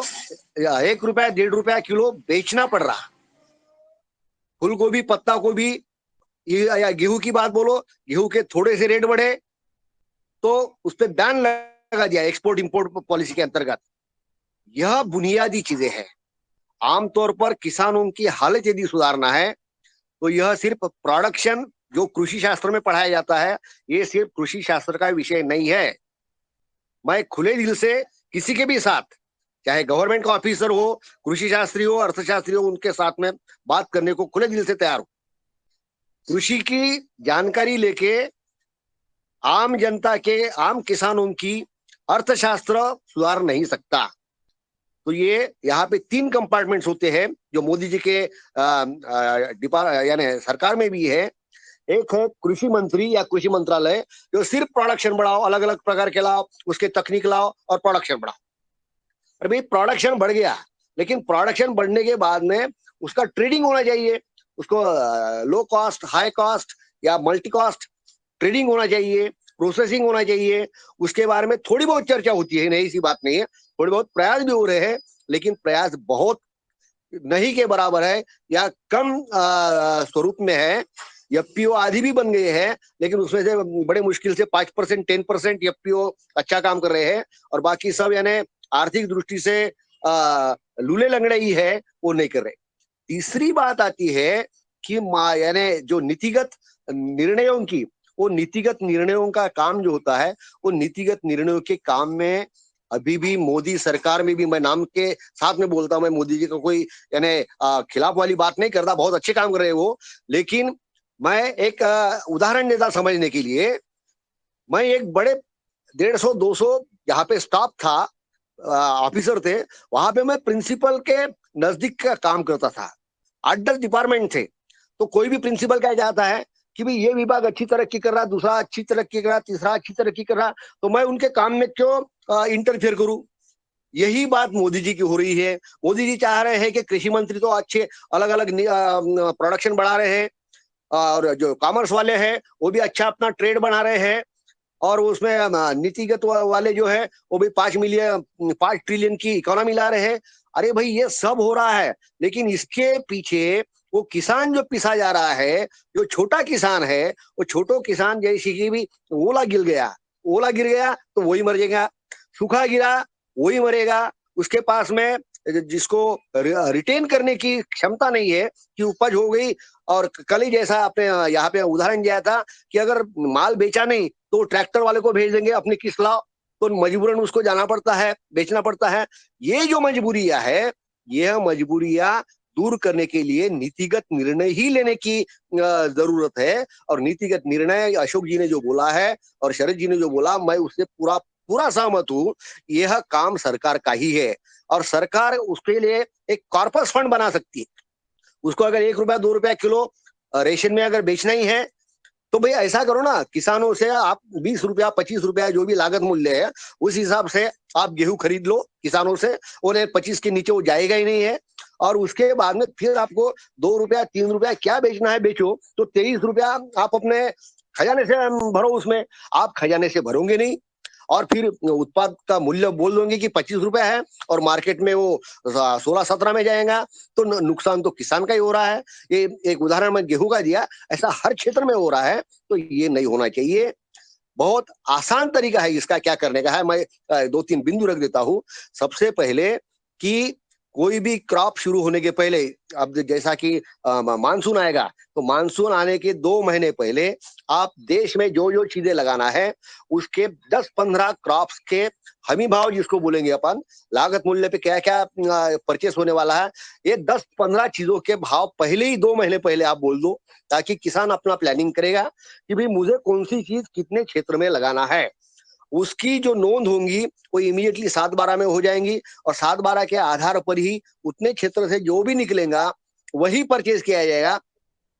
1 रुपया 1.5 रुपया किलो बेचना पड़ रहा। फूल गोभी, पत्ता गोभी, या गेहूं की बात बोलो, गेहूं के थोड़े से रेट बढ़े तो उस पर बैन लगा दिया एक्सपोर्ट इंपोर्ट पॉलिसी के अंतर्गत। यह बुनियादी चीजें हैं। आमतौर पर किसानों की हालत यदि सुधारना है तो यह सिर्फ प्रोडक्शन जो कृषि शास्त्र में पढ़ाया जाता है, ये सिर्फ कृषि शास्त्र का विषय नहीं है। मैं खुले दिल से किसी के भी साथ, चाहे गवर्नमेंट का ऑफिसर हो, कृषि शास्त्री हो, अर्थशास्त्री हो, उनके साथ में बात करने को खुले दिल से तैयार हूं। कृषि की जानकारी लेके आम जनता के, आम किसानों की अर्थशास्त्र सुधार नहीं सकता। तो ये यहाँ पे 3 कंपार्टमेंट्स होते हैं जो मोदी जी के यानी सरकार में भी है। एक है कृषि मंत्री या कृषि मंत्रालय, जो सिर्फ प्रोडक्शन बढ़ाओ, अलग अलग प्रकार के लाओ, उसके तकनीक लाओ और प्रोडक्शन बढ़ाओ। अरे भाई, प्रोडक्शन बढ़ गया, लेकिन प्रोडक्शन बढ़ने के बाद में उसका ट्रेडिंग होना चाहिए। उसको लो कॉस्ट, हाई कॉस्ट या मल्टी कॉस्ट ट्रेडिंग होना चाहिए, प्रोसेसिंग होना चाहिए। उसके बारे में थोड़ी बहुत चर्चा होती है, नहीं सी बात नहीं है, थोड़े बहुत प्रयास भी हो रहे हैं, लेकिन प्रयास बहुत नहीं के बराबर है या कम स्वरूप में है। एफपीओ आदि भी बन गए हैं, लेकिन उसमें से बड़े मुश्किल से 5% 10% एफपीओ अच्छा काम कर रहे हैं, और बाकी सब यानी आर्थिक दृष्टि से लूले लंगड़े ही है, वो नहीं कर रहे। तीसरी बात आती है कि यानी जो नीतिगत निर्णयों की, वो नीतिगत निर्णयों का काम जो होता है, वो नीतिगत निर्णयों के काम में अभी भी मोदी सरकार में भी, मैं नाम के साथ में बोलता हूं, मैं मोदी जी का कोई यानी खिलाफ वाली बात नहीं करता, बहुत अच्छे काम कर रहे हैं वो। लेकिन मैं एक उदाहरण देता समझने के लिए। मैं एक बड़े 150-200 यहाँ पे स्टाफ था, ऑफिसर थे, वहां पे मैं प्रिंसिपल के नजदीक का काम करता था। 8-10 डिपार्टमेंट थे, तो कोई भी प्रिंसिपल क्या चाहता है कि भाई ये विभाग अच्छी तरक्की कर रहा, दूसरा अच्छी तरक्की कर रहा, तीसरा अच्छी तरक्की कर रहा, तो मैं उनके काम में क्यों इंटरफेयर करूं। यही बात मोदी जी की हो रही है। मोदी जी चाह रहे हैं कि कृषि मंत्री तो अच्छे अलग अलग प्रोडक्शन बढ़ा रहे हैं, और जो कॉमर्स वाले हैं वो भी अच्छा अपना ट्रेड बना रहे हैं, और उसमें नीतिगत वाले जो है वो भी 5 ट्रिलियन की इकोनॉमी ला रहे हैं। अरे भाई, ये सब हो रहा है, लेकिन इसके पीछे वो किसान जो पिसा जा रहा है, जो छोटा किसान है, वो छोटो किसान जैसे कि भी ओला गिर गया तो वही मर जाएगा, सूखा गिरा वही मरेगा। उसके पास में जिसको रिटेन करने की क्षमता नहीं है कि उपज हो गई, और कल ही जैसा आपने यहाँ पे उदाहरण दिया था कि अगर माल बेचा नहीं तो ट्रैक्टर वाले को भेज देंगे अपनी किस्त लाओ, तो मजबूरन उसको जाना पड़ता है, बेचना पड़ता है। ये जो मजबूरियां है, यह मजबूरियां दूर करने के लिए नीतिगत निर्णय ही लेने की जरूरत है। और नीतिगत निर्णय अशोक जी ने जो बोला है और शरद जी ने जो बोला, मैं उससे पूरा पूरा सहमत हूं। यह काम सरकार का ही है, और सरकार उसके लिए एक कॉर्पस फंड बना सकती है। उसको अगर 1 रुपया 2 रुपया किलो रेशन में अगर बेचना ही है, तो भाई ऐसा करो ना, किसानों से आप 20 रुपया 25 रुपया जो भी लागत मूल्य है, उस हिसाब से आप गेहूं खरीद लो किसानों से, और 25 के नीचे वो जाएगा ही नहीं है। और उसके बाद में फिर आपको 2 रुपया 3 रुपया क्या बेचना है बेचो, तो 23 रुपया आप अपने खजाने से भरो। उसमें आप खजाने से भरोगे नहीं, और फिर उत्पाद का मूल्य बोल दोगे कि 25 रुपया है, और मार्केट में वो 16-17 में जाएगा, तो नुकसान तो किसान का ही हो रहा है। ये एक उदाहरण मैं गेहूं का दिया, ऐसा हर क्षेत्र में हो रहा है, तो ये नहीं होना चाहिए। बहुत आसान तरीका है इसका क्या करने का है, मैं 2-3 बिंदु रख देता हूं। सबसे पहले कि कोई भी क्रॉप शुरू होने के पहले, अब जैसा कि मानसून आएगा, तो मानसून आने के 2 महीने पहले आप देश में जो जो चीजें लगाना है, उसके 10-15 क्रॉप्स के हमी भाव जिसको बोलेंगे अपन, लागत मूल्य पे क्या क्या परचेस होने वाला है, ये 10-15 चीजों के भाव पहले ही 2 महीने पहले आप बोल दो, ताकि किसान अपना प्लानिंग करेगा कि भाई मुझे कौन सी चीज कितने क्षेत्र में लगाना है। उसकी जो नोंद होंगी वो इमीडिएटली 7/12 में हो जाएंगी, और 7/12 के आधार पर ही उतने क्षेत्र से जो भी निकलेगा वही परचेज किया जाएगा।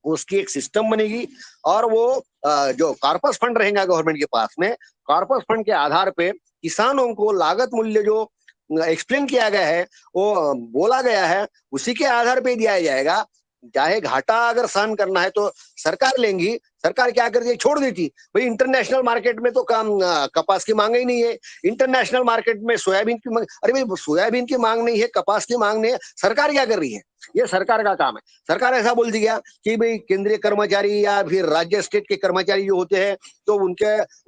उसकी एक सिस्टम बनेगी, और वो जो कॉर्पस फंड रहेगा गवर्नमेंट के पास में, कॉर्पस फंड के आधार पे किसानों को लागत मूल्य जो एक्सप्लेन किया गया है, वो बोला गया है, उसी के आधार पे दिया जाएगा। चाहे घाटा अगर सहन करना है तो सरकार लेंगी, सरकार क्या कर दी, छोड़ देती भाई। इंटरनेशनल मार्केट में तो कपास की मांग ही नहीं है, इंटरनेशनल मार्केट में सोयाबीन की मांग, अरे भाई सोयाबीन की मांग नहीं है, कपास की मांग नहीं है, सरकार क्या कर रही है? ये सरकार का काम है। सरकार ऐसा बोल दिया कि भाई केंद्रीय कर्मचारी या फिर राज्य स्टेट के कर्मचारी जो होते हैं तो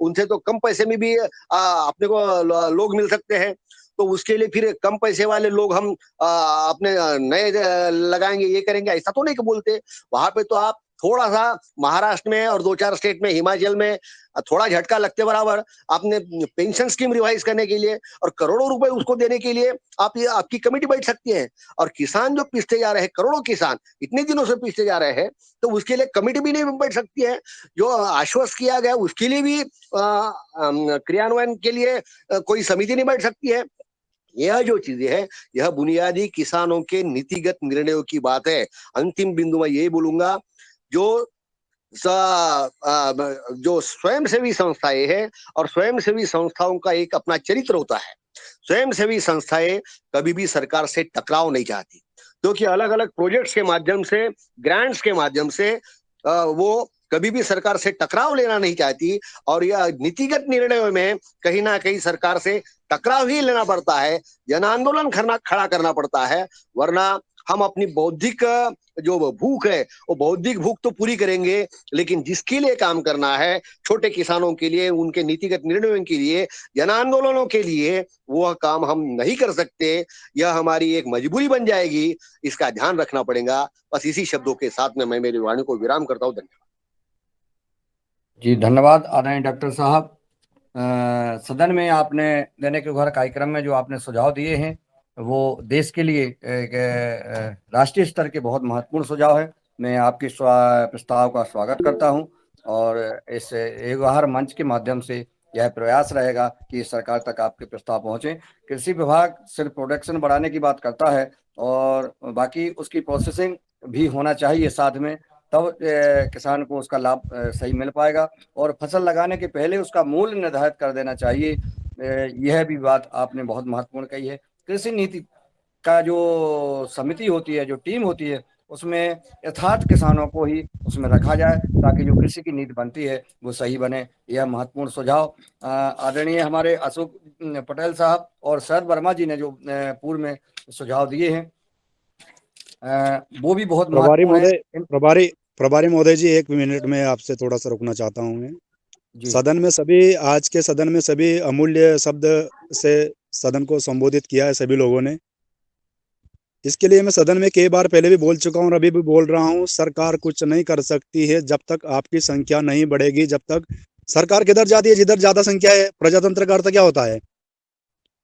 उनसे तो कम पैसे में भी अपने को लोग मिल सकते हैं, तो उसके लिए फिर कम पैसे वाले लोग हम अपने नए लगाएंगे, ये करेंगे, ऐसा तो नहीं बोलते। वहां पे तो आप थोड़ा सा महाराष्ट्र में और 2-4 स्टेट में, हिमाचल में थोड़ा झटका लगते बराबर आपने पेंशन स्कीम रिवाइज करने के लिए और करोड़ों रुपए उसको देने के लिए आपकी कमेटी बैठ सकती है। और किसान जो पिसते जा रहे हैं, करोड़ों किसान इतने दिनों से पिसते जा रहे हैं, तो उसके लिए कमेटी भी नहीं बैठ सकती है। जो आश्वस्त किया गया उसके लिए भी क्रियान्वयन के लिए कोई समिति नहीं बैठ सकती है। यह जो चीजें है, यह बुनियादी किसानों के नीतिगत निर्णयों की बात है। अंतिम बिंदु में यही बोलूंगा, जो जो स्वयंसेवी संस्थाएं हैं और स्वयंसेवी संस्थाओं का एक अपना चरित्र होता है। स्वयंसेवी संस्थाएं कभी भी सरकार से टकराव नहीं चाहती, क्योंकि अलग अलग प्रोजेक्ट्स के माध्यम से, ग्रांट्स के माध्यम से वो कभी भी सरकार से टकराव लेना नहीं चाहती। और यह नीतिगत निर्णयों में कहीं ना कहीं सरकार से टकराव ही लेना पड़ता है, जन आंदोलन खड़ा करना पड़ता है, वरना हम अपनी बौद्धिक जो भूख है वो बौद्धिक भूख तो पूरी करेंगे, लेकिन जिसके लिए काम करना है, छोटे किसानों के लिए, उनके नीतिगत निर्णयों के लिए, जन आंदोलनों के लिए, वह काम हम नहीं कर सकते। यह हमारी एक मजबूरी बन जाएगी, इसका ध्यान रखना पड़ेगा। बस इसी शब्दों के साथ में मैं मेरी वाणी को विराम करता हूँ। धन्यवाद जी, धन्यवाद आदरणीय डॉक्टर साहब। सदन में आपने दैनिक उपहार कार्यक्रम में जो आपने सुझाव दिए हैं वो देश के लिए एक राष्ट्रीय स्तर के बहुत महत्वपूर्ण सुझाव है। मैं आपके प्रस्ताव का स्वागत करता हूं और इस एक उपहार मंच के माध्यम से यह प्रयास रहेगा कि सरकार तक आपके प्रस्ताव पहुंचे। कृषि विभाग सिर्फ प्रोडक्शन बढ़ाने की बात करता है और बाकी उसकी प्रोसेसिंग भी होना चाहिए साथ में, तब किसान को उसका लाभ सही मिल पाएगा। और फसल लगाने के पहले उसका मूल्य निर्धारित कर देना चाहिए। यह भी बात आपने बहुत महत्वपूर्ण कही है। कृषि नीति का जो समिति होती है, जो टीम होती है, उसमें यथार्थ किसानों को ही उसमें रखा जाए ताकि जो कृषि की नीति बनती है वो सही बने। यह महत्वपूर्ण सुझाव आदरणीय हमारे अशोक पटेल साहब और शरद वर्मा जी ने जो पूर्व में सुझाव दिए हैं वो भी बहुत महत्वपूर्ण है। प्रभारी महोदय जी, 1 मिनट में आपसे थोड़ा सा रुकना चाहता हूँ मैं। आज के सदन में सभी अमूल्य शब्द से सदन को संबोधित किया है सभी लोगों ने। इसके लिए मैं सदन में कई बार पहले भी बोल चुका हूँ और अभी भी बोल रहा हूँ, सरकार कुछ नहीं कर सकती है जब तक आपकी संख्या नहीं बढ़ेगी। जब तक सरकार किधर जाती है, जिधर ज्यादा संख्या है। प्रजातंत्र का अर्थ क्या होता है?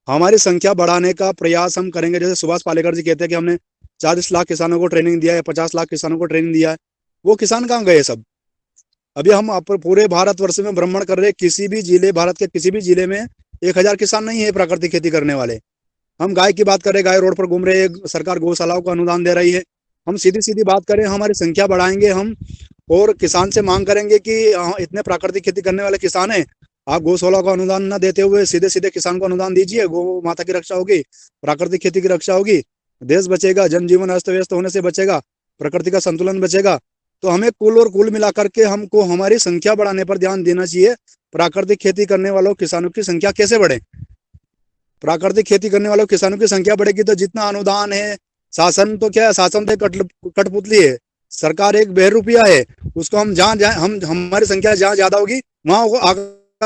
हमारी संख्या बढ़ाने का प्रयास हम करेंगे। जैसे सुभाष पालेकर जी कहते हैं कि हमने 40 लाख किसानों को ट्रेनिंग दिया है, 50 लाख किसानों को ट्रेनिंग दिया है। वो किसान कहाँ गए सब? अभी हम पूरे भारतवर्ष में भ्रमण कर रहे हैं, किसी भी जिले, भारत के किसी भी जिले में 1000 किसान नहीं है प्राकृतिक खेती करने वाले। हम गाय की बात करें, गाय रोड पर घूम रहे हैं, सरकार गौशालाओं को अनुदान दे रही है। हम सीधी सीधी बात करें, हमारी संख्या बढ़ाएंगे हम और किसान से मांग करेंगे कि इतने प्राकृतिक खेती करने वाले किसान हैं, आप गौशाला को अनुदान न देते हुए सीधे सीधे किसान को अनुदान दीजिए। गौ माता की रक्षा होगी, प्राकृतिक खेती की रक्षा होगी, देश बचेगा, जनजीवन अस्त व्यस्त होने से बचेगा, प्रकृति का संतुलन बचेगा। तो हमें कुल और कुल मिलाकर के हमको हमारी संख्या बढ़ाने पर ध्यान देना चाहिए। प्राकृतिक खेती करने वालों किसानों की संख्या कैसे बढ़े? प्राकृतिक खेती करने वालों किसानों की संख्या बढ़ेगी तो जितना अनुदान है, शासन तो क्या है, शासन तो कठपुतली है, सरकार एक बहरूपिया है। उसको हम जहाँ हम हमारी संख्या जहाँ ज्यादा होगी वहां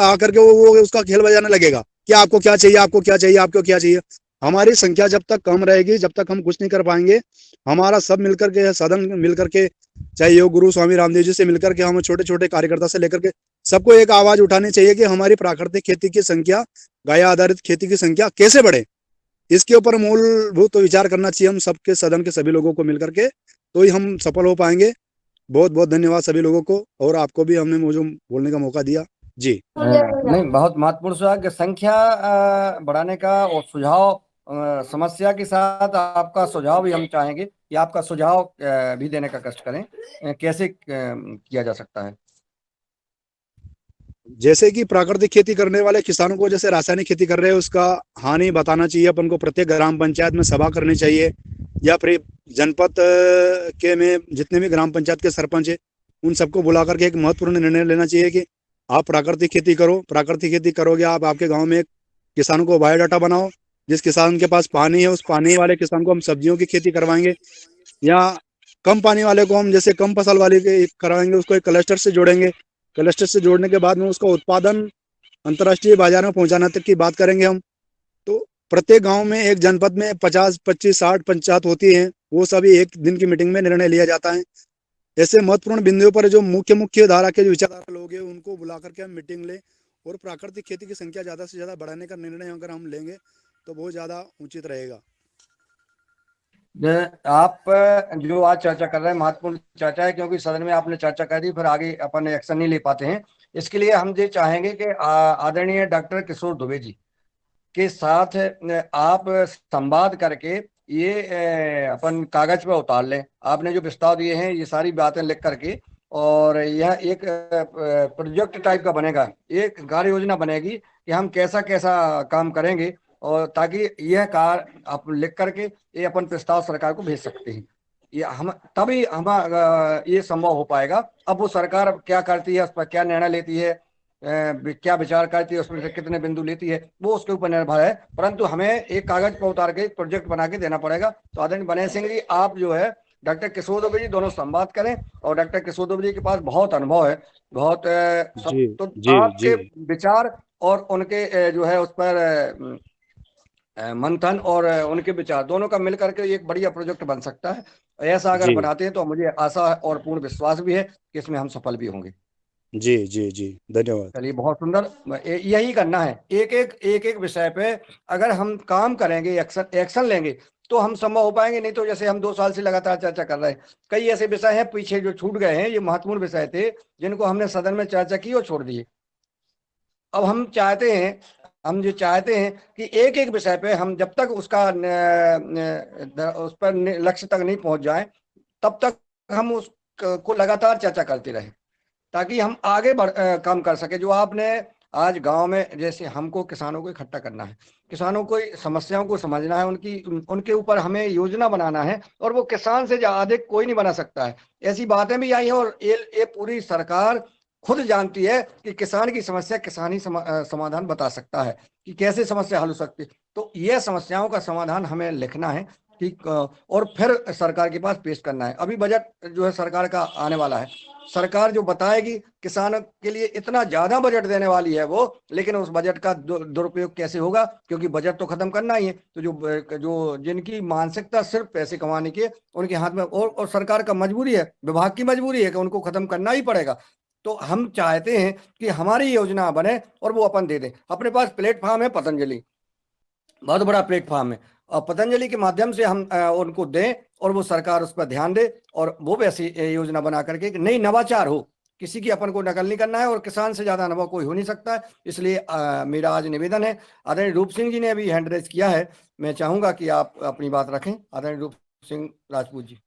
आकर के वो उसका खेल बजाने लगेगा कि आपको क्या चाहिए, आपको क्या चाहिए, आपको क्या चाहिए। हमारी संख्या जब तक कम रहेगी, जब तक हम कुछ नहीं कर पाएंगे। हमारा सब मिलकर के सदन मिलकर के, चाहे योग गुरु स्वामी रामदेव जी से मिलकर के, हम छोटे छोटे कार्यकर्ता से लेकर के सबको एक आवाज उठानी चाहिए कि हमारी प्राकृतिक खेती की संख्या, गाय आधारित खेती की संख्या कैसे बढ़े। इसके ऊपर मूलभूत तो विचार करना चाहिए हम सबके, सदन के सभी लोगों को मिलकर के, तो ही हम सफल हो पाएंगे। बहुत बहुत धन्यवाद सभी लोगों को, और आपको भी हमने मुझे बोलने का मौका दिया जी। नहीं, बहुत महत्वपूर्ण सुझाव कि संख्या बढ़ाने का और सुझाव समस्या के साथ आपका सुझाव भी हम चाहेंगे कि आपका सुझाव भी देने का कष्ट करें, कैसे किया जा सकता है। जैसे कि प्राकृतिक खेती करने वाले किसानों को जैसे रासायनिक खेती कर रहे हैं उसका हानि बताना चाहिए अपन को। प्रत्येक ग्राम पंचायत में सभा करनी चाहिए, या फिर जनपद के में जितने भी ग्राम पंचायत के सरपंच है उन सबको बुला करके एक महत्वपूर्ण निर्णय लेना चाहिए कि आप प्राकृतिक खेती करो। प्राकृतिक खेती करोगे आप, आपके गांव में एक किसानों को बायोडाटा बनाओ। जिस किसान के पास पानी है उस पानी वाले किसान को हम सब्जियों की खेती करवाएंगे, या कम पानी वाले को हम जैसे कम फसल वाले के करवाएंगे, उसको एक क्लस्टर से जोड़ेंगे। क्लस्टर से जोड़ने के बाद में उसका उत्पादन अंतर्राष्ट्रीय बाजार में पहुंचाने तक की बात करेंगे हम। तो प्रत्येक गांव में, एक जनपद में 50, 25, 60 पंचायत होती हैं, वो सभी एक दिन की मीटिंग में निर्णय लिया जाता है। ऐसे महत्वपूर्ण बिंदुओं पर जो मुख्य धारा के जो विचारधारा लोग हैं उनको बुला करके हम मीटिंग लें, और प्राकृतिक खेती की संख्या ज़्यादा से ज़्यादा बढ़ाने का निर्णय अगर हम लेंगे तो बहुत ज़्यादा उचित रहेगा। आप जो आज चर्चा कर रहे हैं महत्वपूर्ण चर्चा है, क्योंकि सदन में आपने चर्चा कर दी, फिर आगे अपन एक्शन नहीं ले पाते हैं। इसके लिए हम ये चाहेंगे कि आदरणीय डॉक्टर किशोर दुबे जी के साथ आप संवाद करके ये अपन कागज पे उतार लें। आपने जो प्रस्ताव दिए हैं ये सारी बातें लिख करके, और यह एक प्रोजेक्ट टाइप का बनेगा, एक कार्य योजना बनेगी कि हम कैसा कैसा काम करेंगे, और ताकि यह कार्य आप लिख करके ये अपन प्रस्ताव सरकार को भेज सकते हैं। ये हम तभी हम ये संभव हो पाएगा। अब वो सरकार क्या करती है, उस पर क्या निर्णय लेती है, क्या विचार करती है, उसमें से कितने बिंदु लेती है, वो उसके ऊपर निर्भर है। परंतु हमें एक कागज पर उतार के एक प्रोजेक्ट बना के देना पड़ेगा। तो आदरणीय बने सिंह जी, आप जो है डॉक्टर किशोर दुबे जी दोनों संवाद करें, और डॉक्टर किशोर दुबे जी के पास बहुत अनुभव है, बहुत जी तो जी आपके जी विचार और उनके जो है उस पर मंथन और उनके विचार दोनों का मिलकर के एक बढ़िया प्रोजेक्ट बन सकता है। ऐसा अगर जी बनाते हैं तो मुझे आशा और पूर्ण विश्वास भी है कि इसमें हम सफल भी होंगे। जी जी जी, धन्यवाद। चलिए, बहुत सुंदर। यही करना है, एक एक विषय पे अगर हम काम करेंगे, एक्शन लेंगे, तो हम संभव हो पाएंगे। नहीं तो जैसे हम 2 साल से लगातार चर्चा कर रहे हैं, कई ऐसे विषय हैं पीछे जो छूट गए हैं, ये महत्वपूर्ण विषय थे जिनको हमने सदन में चर्चा की और छोड़ दिए। अब हम चाहते हैं, हम जो चाहते हैं कि एक एक विषय पे हम जब तक उसका उस पर लक्ष्य तक नहीं पहुंच जाए, तब तक हम उसको लगातार चर्चा करते रहे, ताकि हम आगे काम कर सके। जो आपने आज गांव में, जैसे हमको किसानों को इकट्ठा करना है, किसानों को समस्याओं को समझना है, उनके ऊपर हमें योजना बनाना है, और वो किसान से अधिक कोई नहीं बना सकता है। ऐसी बातें भी आई हैं, और ये पूरी सरकार खुद जानती है कि किसान की समस्या किसान ही समाधान बता सकता है कि कैसे समस्या हल हो सकती है। तो ये समस्याओं का समाधान हमें लिखना है, ठीक, और फिर सरकार के पास पेश करना है। अभी बजट जो है सरकार का आने वाला है, सरकार जो बताएगी किसानों के लिए इतना ज्यादा बजट देने वाली है वो, लेकिन उस बजट का दुरुपयोग कैसे होगा, क्योंकि बजट तो खत्म करना ही है। तो जो जिनकी मानसिकता सिर्फ पैसे कमाने की है, उनके हाथ में, और सरकार का मजबूरी है, विभाग की मजबूरी है कि उनको खत्म करना ही पड़ेगा। तो हम चाहते हैं कि हमारी योजना बने और वो अपन दे दें। अपने पास प्लेटफॉर्म है पतंजलि, बहुत बड़ा प्लेटफॉर्म है, और पतंजलि के माध्यम से हम उनको दें, और वो सरकार उस पर ध्यान दे, और वो भी ऐसी योजना बना करके नई नवाचार हो। किसी की अपन को नकल नहीं करना है, और किसान से ज्यादा अनुभव कोई हो नहीं सकता है। इसलिए मेरा आज निवेदन है। आदरणीय रूप सिंह जी ने अभी हैंड रेज किया है, मैं चाहूंगा कि आप अपनी बात रखें। आदरणीय रूप सिंह राजपूत जी।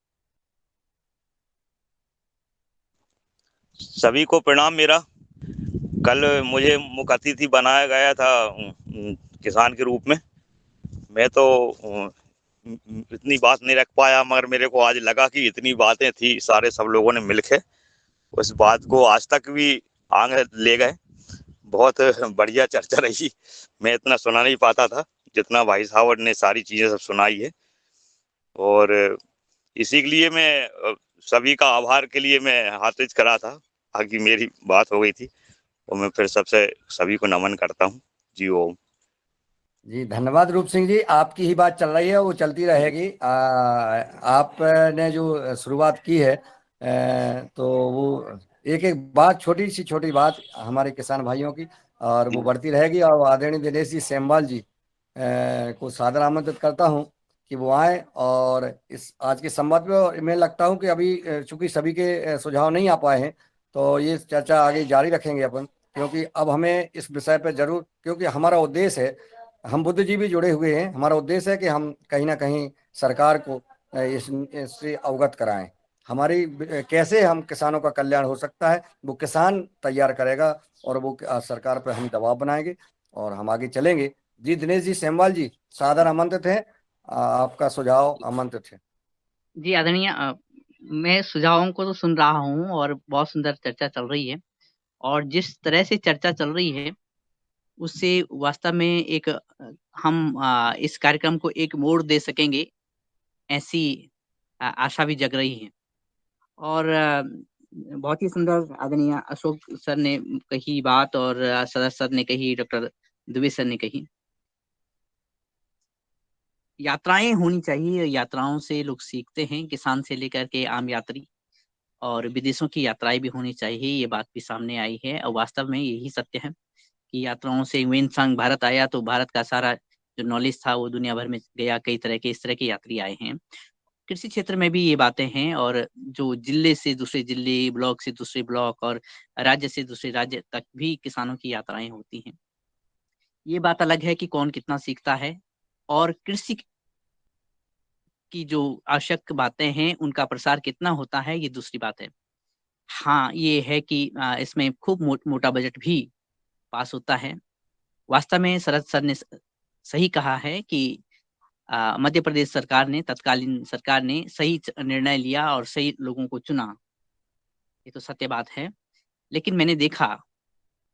सभी को प्रणाम मेरा। कल मुझे मुख्य अतिथि बनाया गया था किसान के रूप में। मैं तो इतनी बात नहीं रख पाया, मगर मेरे को आज लगा कि इतनी बातें थी, सारे सब लोगों ने मिलके उस बात को आज तक भी आगे ले गए। बहुत बढ़िया चर्चा रही। मैं इतना सुना नहीं पाता था जितना भाई साहब ने सारी चीजें सब सुनाई है, और इसी के लिए मैं सभी का आभार के लिए मैं हाथ रेज करा था, आगे मेरी बात हो गई थी, और मैं फिर सभी को नमन करता हूँ। जी ओम। जी धन्यवाद रूप सिंह जी, आपकी ही बात चल रही है, वो चलती रहेगी। आपने जो शुरुआत की है, तो वो एक एक बात, छोटी बात हमारे किसान भाइयों की, और वो बढ़ती रहेगी। और आदरणीय दिनेश जी सेमवाल जी को सादर आमंत्रित करता हूं कि वो आए और इस आज के संवाद में। मैं लगता हूं कि अभी चूंकि सभी के सुझाव नहीं आ पाए हैं, तो ये चर्चा आगे जारी रखेंगे अपन, क्योंकि अब हमें इस विषय पर जरूर, क्योंकि हमारा उद्देश्य है, हम बुद्धिजीवी जुड़े हुए हैं, हमारा उद्देश्य है कि हम कहीं ना कहीं सरकार को इससे अवगत कराएं। हमारी कैसे हम किसानों का कल्याण हो सकता है, वो किसान तैयार करेगा, और वो सरकार पर हम दबाव बनाएंगे और हम आगे चलेंगे। जी दिनेश जी सेमवाल जी सादर आमंत्रित हैं, आपका सुझाव आमंत्रित है। जी आदरणीय मैं सुझावों को तो सुन रहा हूँ और बहुत सुंदर चर्चा चल रही है, और जिस तरह से चर्चा चल रही है उससे वास्तव में एक हम इस कार्यक्रम को एक मोड़ दे सकेंगे, ऐसी आशा भी जग रही है। और बहुत ही सुंदर आदरणीय अशोक सर ने कही बात, और सदस्य सर ने कही, डॉक्टर दुबे सर ने कही। यात्राएं होनी चाहिए, यात्राओं से लोग सीखते हैं, किसान से लेकर के आम यात्री, और विदेशों की यात्राएं भी होनी चाहिए, ये बात भी सामने आई है। और वास्तव में यही सत्य है कि यात्राओं से ह्यूएन भारत आया तो भारत का सारा जो नॉलेज था वो दुनिया भर में गया। कई तरह के इस तरह के यात्री आए हैं। कृषि क्षेत्र में भी ये बातें हैं, और जो जिले से दूसरे जिले, ब्लॉक से दूसरे ब्लॉक, और राज्य से दूसरे राज्य तक भी किसानों की यात्राएं होती हैं। ये बात अलग है कि कौन कितना सीखता है, और कृषि की जो आवश्यक बातें हैं उनका प्रसार कितना होता है, ये दूसरी बात है। हाँ, ये है कि इसमें खूब मोटा बजट भी पास होता है। वास्तव में शरद सर ने सही कहा है कि मध्य प्रदेश सरकार ने, तत्कालीन सरकार ने सही निर्णय लिया और सही लोगों को चुना, ये तो सत्य बात है। लेकिन मैंने देखा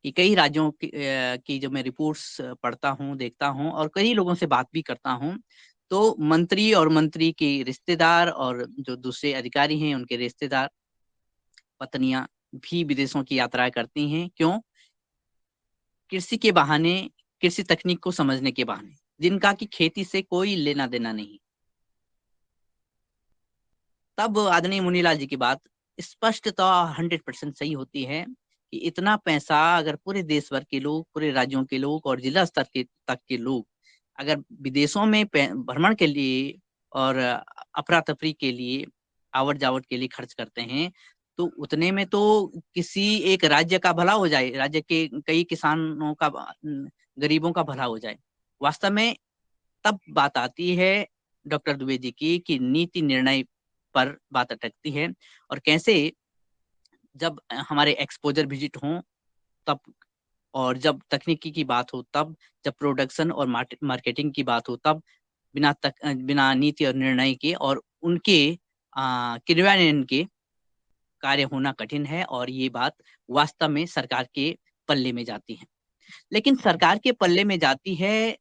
कि कई राज्यों की जब मैं रिपोर्ट्स पढ़ता हूँ, देखता हूँ, और कई लोगों से बात भी करता हूँ, तो मंत्री और मंत्री के रिश्तेदार और जो दूसरे अधिकारी हैं उनके रिश्तेदार, पत्नियां भी विदेशों की यात्रा करती हैं। क्यों? कृषि के बहाने, कृषि तकनीक को समझने के बहाने, जिनका की खेती से कोई लेना देना नहीं। तब आदरणीय मुनीलाल जी की बात स्पष्टतः 100% सही होती है कि इतना पैसा अगर पूरे देश भर के लोग, पूरे राज्यों के लोग और जिला स्तर के तक के लोग अगर विदेशों में भ्रमण के लिए और अफरा तफरी के लिए, आवट जावट के लिए खर्च करते हैं, तो उतने में तो किसी एक राज्य का भला हो जाए, राज्य के कई किसानों का, गरीबों का भला हो जाए। वास्तव में तब बात आती है डॉक्टर दुबे जी की कि नीति निर्णय पर बात अटकती है, और कैसे जब हमारे एक्सपोजर विजिट हों तब, और जब तकनीकी की बात हो तब, जब प्रोडक्शन और मार्केटिंग की बात हो तब, बिना नीति और निर्णय के और उनके क्रियान्वयन के कार्य होना कठिन है, और ये बात वास्तव में सरकार के पल्ले में जाती है। लेकिन सरकार के पल्ले में जाती है,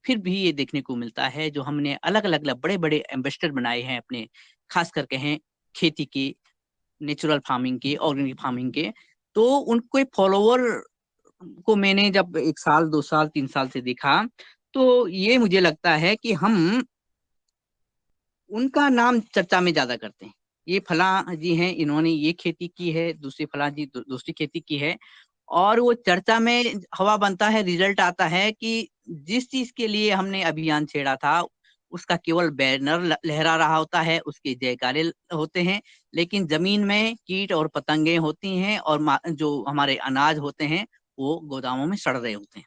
फिर भी ये देखने को मिलता है जो हमने अलग अलग बड़े बड़े एम्बेसडर बनाए हैं अपने, खास करके हैं खेती के, नेचुरल फार्मिंग के, ऑर्गेनिक फार्मिंग के, तो उनको फॉलोवर को मैंने जब 1 साल 2 साल 3 साल से देखा, तो ये मुझे लगता है कि हम उनका नाम चर्चा में ज्यादा करते हैं। ये फलां जी हैं, इन्होंने ये खेती की है, दूसरी फलां जी दूसरी खेती की है, और वो चर्चा में हवा बनता है, रिजल्ट आता है कि जिस चीज के लिए हमने अभियान छेड़ा था उसका केवल बैनर लहरा रहा होता है, उसके जयकारे होते हैं, लेकिन जमीन में कीट और पतंगे होती हैं, और जो हमारे अनाज होते हैं वो गोदामों में सड़ रहे होते हैं।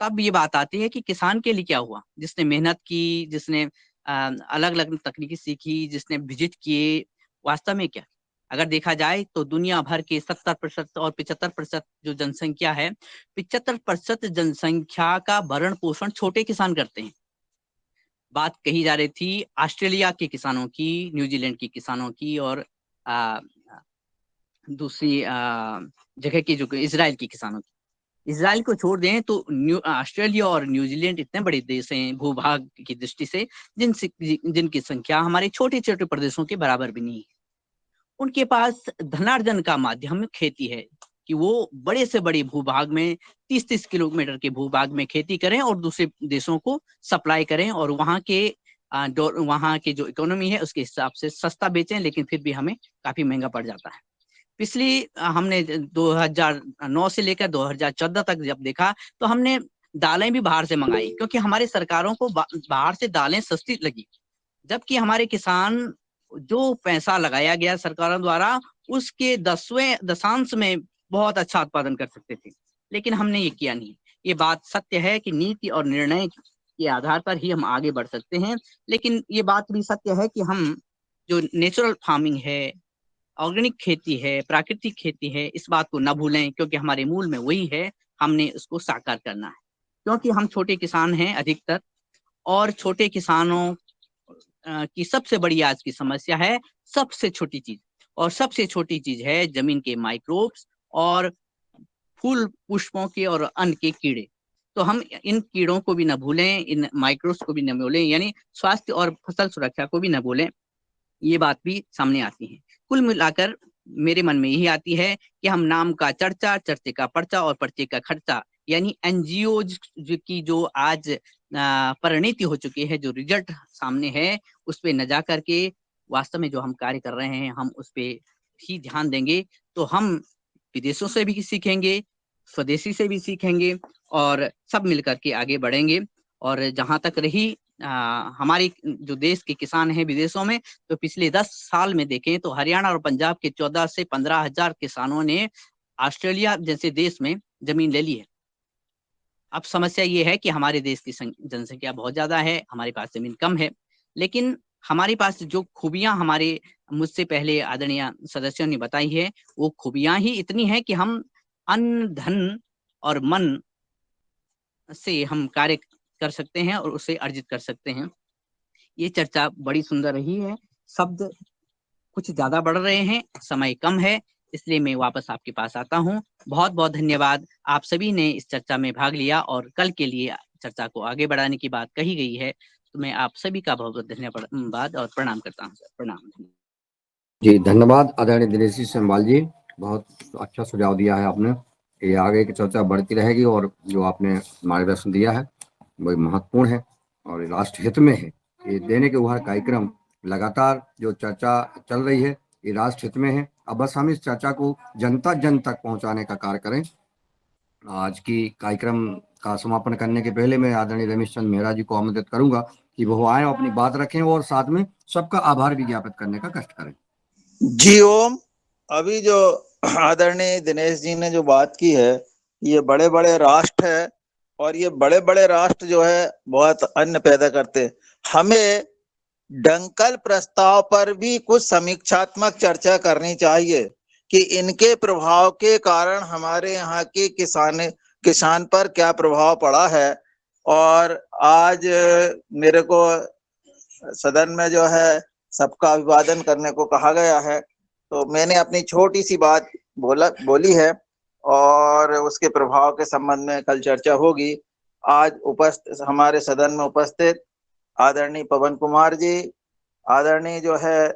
तब ये बात आती है कि किसान के लिए क्या हुआ, जिसने मेहनत की, जिसने अलग अलग तकनीकी सीखी, जिसने विजिट किए। वास्तव में क्या, अगर देखा जाए तो दुनिया भर के 70% और 75% जो जनसंख्या है, 75% जनसंख्या का भरण पोषण छोटे किसान करते हैं। बात कही जा रही थी ऑस्ट्रेलिया के किसानों की, न्यूजीलैंड के किसानों की, और आ, दूसरी जगह की जो इजराइल के किसानों की। इजराइल को छोड़ दें तो ऑस्ट्रेलिया और न्यूजीलैंड इतने बड़े देश हैं भूभाग की दृष्टि से, जिनकी संख्या हमारे छोटे छोटे प्रदेशों के बराबर भी नहीं है। उनके पास धनार्जन का माध्यम खेती है कि वो बड़े से बड़े भूभाग में 30-30 किलोमीटर के भूभाग में खेती करें और दूसरे देशों को सप्लाई करें, और वहाँ के जो इकोनॉमी है उसके हिसाब से सस्ता बेचें, लेकिन फिर भी हमें काफी महंगा पड़ जाता है। पिछली हमने 2009 से लेकर 2014 तक जब देखा तो हमने दालें भी बाहर से मंगाई, क्योंकि हमारी सरकारों को बाहर से दालें सस्ती लगी, जबकि हमारे किसान जो पैसा लगाया गया सरकारों द्वारा उसके 10वें दशांश में बहुत अच्छा उत्पादन कर सकते थे, लेकिन हमने ये किया नहीं। ये बात सत्य है कि नीति और निर्णय के आधार पर ही हम आगे बढ़ सकते हैं, लेकिन ये बात भी सत्य है कि हम जो नेचुरल फार्मिंग है, ऑर्गेनिक खेती है, प्राकृतिक खेती है, इस बात को न भूलें, क्योंकि हमारे मूल में वही है, हमने उसको साकार करना है। क्योंकि हम छोटे किसान हैं अधिकतर, और छोटे किसानों की सबसे बड़ी आज की समस्या है सबसे छोटी चीज, और सबसे छोटी चीज है जमीन के माइक्रोब्स और फूल पुष्पों के और अन्न के कीड़े। तो हम इन कीड़ों को भी न भूलें, इन माइक्रोब्स को भी न भूलें, यानी स्वास्थ्य और फसल सुरक्षा को भी न भूलें। ये बात भी सामने आती है। कुल मिलाकर मेरे मन में यही आती है कि हम नाम का चर्चा, चर्चे का पर्चा और पर्चे का खर्चा, यानी एनजीओ की जो आज परिणति हो चुकी है, जो रिजल्ट सामने है, उस पे न जा करके वास्तव में जो हम कार्य कर रहे हैं हम उस पे ही ध्यान देंगे, तो हम विदेशों से भी सीखेंगे, स्वदेशी से भी सीखेंगे और सब मिलकर के आगे बढ़ेंगे। और जहां तक रही हमारी जो देश के किसान हैं विदेशों में, तो पिछले 10 साल में देखें तो हरियाणा और पंजाब के 14 से 15,000 किसानों ने ऑस्ट्रेलिया जैसे देश में जमीन ले ली है। अब समस्या ये है कि हमारे देश की जनसंख्या बहुत ज्यादा है, हमारे पास जमीन कम है, लेकिन हमारे पास जो खूबियां हमारे मुझसे पहले आदरणीय सदस्यों ने बताई है, वो खूबियां ही इतनी हैं कि हम अन्न, धन और मन से हम कार्य कर सकते हैं और उसे अर्जित कर सकते हैं। ये चर्चा बड़ी सुंदर रही है। शब्द कुछ ज्यादा बढ़ रहे हैं, समय कम है, इसलिए मैं वापस आपके पास आता हूँ। बहुत बहुत धन्यवाद, आप सभी ने इस चर्चा में भाग लिया और कल के लिए चर्चा को आगे बढ़ाने की बात कही गई है, तो मैं आप सभी का बहुत बहुत धन्यवाद और प्रणाम करता हूँ। सर, प्रणाम। जी धन्यवाद आदरणीय दिनेश जी सेमवाल जी, बहुत अच्छा सुझाव दिया है आपने। ये आगे की चर्चा बढ़ती रहेगी और जो आपने मार्गदर्शन दिया है वही महत्वपूर्ण है और राष्ट्र हित में है। ये देने के वह कार्यक्रम लगातार जो चर्चा चल रही है ये राष्ट्र हित में है। अब बस हम इस चर्चा को जन तक पहुंचाने का कार्य करें। आज की कार्यक्रम का समापन करने के पहले मैं आदरणीय रमेश चंद मेहरा जी को आमंत्रित करूंगा कि वो आए अपनी बात रखें और साथ में सबका आभार भी ज्ञापित करने का कष्ट करें। जी ओम, अभी जो आदरणीय दिनेश जी ने जो बात की है, ये बड़े बड़े राष्ट्र है और ये बड़े बड़े राष्ट्र जो है बहुत अन्न पैदा करते हैं। हमें डंकल प्रस्ताव पर भी कुछ समीक्षात्मक चर्चा करनी चाहिए कि इनके प्रभाव के कारण हमारे यहाँ के किसान पर क्या प्रभाव पड़ा है। और आज मेरे को सदन में जो है सबका अभिवादन करने को कहा गया है, तो मैंने अपनी छोटी सी बात बोली है और उसके प्रभाव के संबंध में कल चर्चा होगी। आज हमारे सदन में उपस्थित आदरणीय पवन कुमार जी, आदरणीय जो है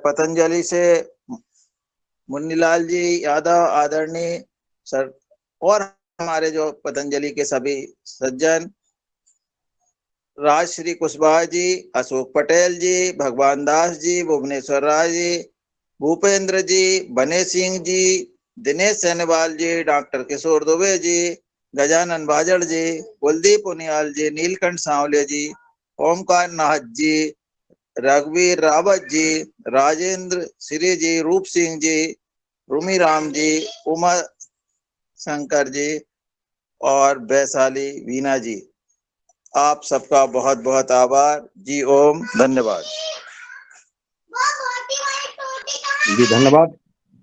पतंजलि से मुन्नीलाल जी यादव, आदरणीय सर, और हमारे जो पतंजलि के सभी सज्जन, राजश्री कुशवाहा जी, अशोक पटेल जी, भगवान दास जी, भुवनेश्वर राय जी, भूपेंद्र जी, बने सिंह जी, दिनेश सेनेवाल जी, डॉक्टर किशोर दुबे जी, गजानन बाजड़ जी, कुलदीप उनियाल जी, नीलकंठ सांवले जी, ओमकार नाथ जी, रघुवीर रावत जी, राजेंद्र श्री जी, रूप सिंह जी, रूमी राम जी, उमा शंकर जी और वैशाली वीना जी, आप सबका बहुत बहुत आभार। जी ओम, धन्यवाद। जी धन्यवाद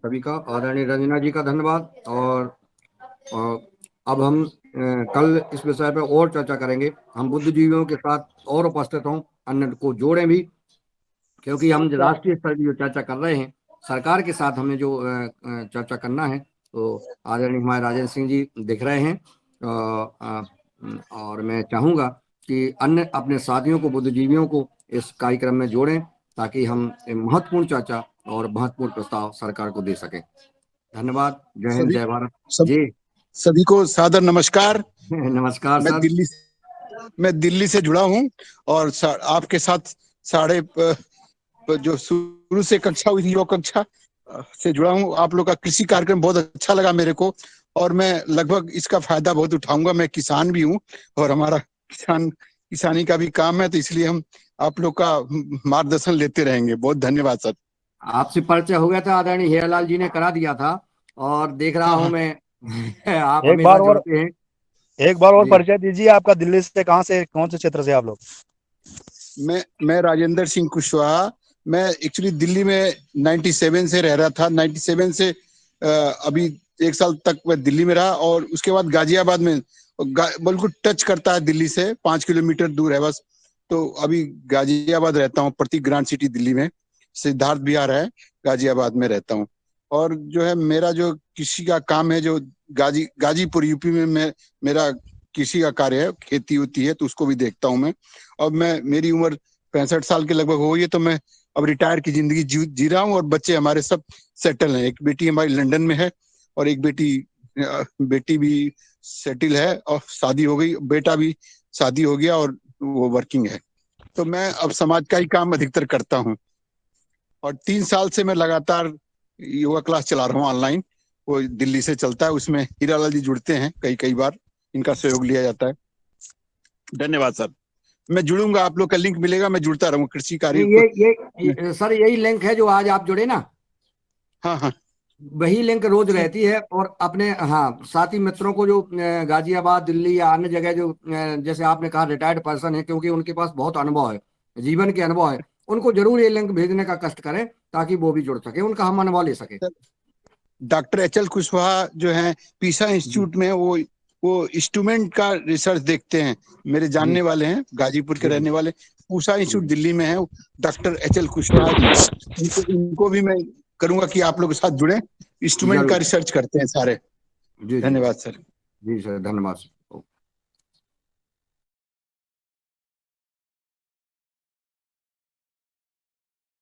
सभी का, आदरणीय रंजना जी का धन्यवाद। और अब हम कल इस विषय पर और चर्चा करेंगे। हम बुद्धिजीवियों के साथ और उपस्थित हों, अन्य को जोड़ें भी, क्योंकि हम राष्ट्रीय स्तर की जो चर्चा कर रहे हैं, सरकार के साथ हमें जो चर्चा करना है, तो आदरणीय हमारे राजेंद्र सिंह जी दिख रहे हैं और मैं चाहूँगा कि अन्य अपने साथियों को, बुद्धिजीवियों को इस कार्यक्रम में जोड़ें ताकि हम महत्वपूर्ण चर्चा और महत्वपूर्ण प्रस्ताव सरकार को दे सकें। धन्यवाद। जय हिंद, जय भारत। जी सभी को सादर नमस्कार। नमस्कार सर। मैं दिल्ली से जुड़ा हूँ और आपके साथ जो शुरू से कक्षा हुई थी योग कक्षा से जुड़ा हूँ। आप लोग का कृषि कार्यक्रम बहुत अच्छा लगा मेरे को और मैं लगभग इसका फायदा बहुत उठाऊंगा। मैं किसान भी हूँ और हमारा किसानी का भी काम है, तो इसलिए हम आप लोग का मार्गदर्शन लेते रहेंगे। बहुत धन्यवाद सर। आपसे परिचय हो गया था, आदरणीय हीरालाल जी ने करा दिया था और देख रहा हूँ मैं आप हमेशा जुड़ते हैं। एक बार और परिचय दीजिए आपका। दिल्ली से कहाँ से, कौन से क्षेत्र से आप लोग? मैं राजेंद्र सिंह कुशवाहा। मैं एक्चुअली दिल्ली में 97 से रह रहा था। 97 से अभी 1 साल तक मैं दिल्ली में रहा और उसके बाद गाजियाबाद में, बिल्कुल टच करता है दिल्ली से, 5 किलोमीटर दूर है बस। तो अभी गाजियाबाद रहता हूँ, प्रतीक ग्रांड सिटी दिल्ली में, सिद्धार्थ बिहार है, गाजियाबाद में रहता हूँ। और जो है मेरा जो कृषि का काम है, जो गाजीपुर यूपी में मेरा कृषि का कार्य है, खेती होती है तो उसको भी देखता हूँ मैं। और मेरी उम्र 65 साल के लगभग हो गई है, तो मैं अब रिटायर की जिंदगी जी रहा हूँ। और बच्चे हमारे सब सेटल हैं। एक बेटी हमारी लंदन में है और एक बेटी भी सेटल है और शादी हो गई, बेटा भी शादी हो गया और वो वर्किंग है। तो मैं अब समाज का ही काम अधिकतर करता हूँ। और 3 साल से मैं लगातार योगा क्लास चला रहा हूँ ऑनलाइन, वो दिल्ली से चलता है। उसमें हीरालाल जी जुड़ते हैं, कई बार इनका सहयोग लिया जाता है। धन्यवाद सर। मैं जुड़ूंगा, आप लोग का लिंक मिलेगा, मैं जुड़ता रहूंगा कृषि कार्य। ये सर यही लिंक है जो आज आप जुड़े ना? हाँ, वही लिंक रोज रहती है। और अपने साथी मित्रों को जो गाजियाबाद, दिल्ली या अन्य जगह जो जैसे आपने कहा रिटायर्ड पर्सन है, क्योंकि उनके पास बहुत अनुभव है, जीवन के अनुभव है, उनको जरूर ये लिंक भेजने का कष्ट करें ताकि वो भी जुड़ सके, उनका हम अनुभव ले सके। Doctor HL. कुशवाहा जो है पीसा इंस्टीट्यूट में वो इंस्ट्रूमेंट का रिसर्च देखते हैं, मेरे जानने वाले हैं, गाजीपुर के रहने वाले। पूसा इंस्टीट्यूट दिल्ली में है, डॉक्टर एच.एल. कुशवाहा जी। इनको भी मैं करूंगा कि आप लोग के साथ जुड़े, इंस्ट्रूमेंट का रिसर्च करते हैं सारे। धन्यवाद सर। जी सर, धन्यवाद।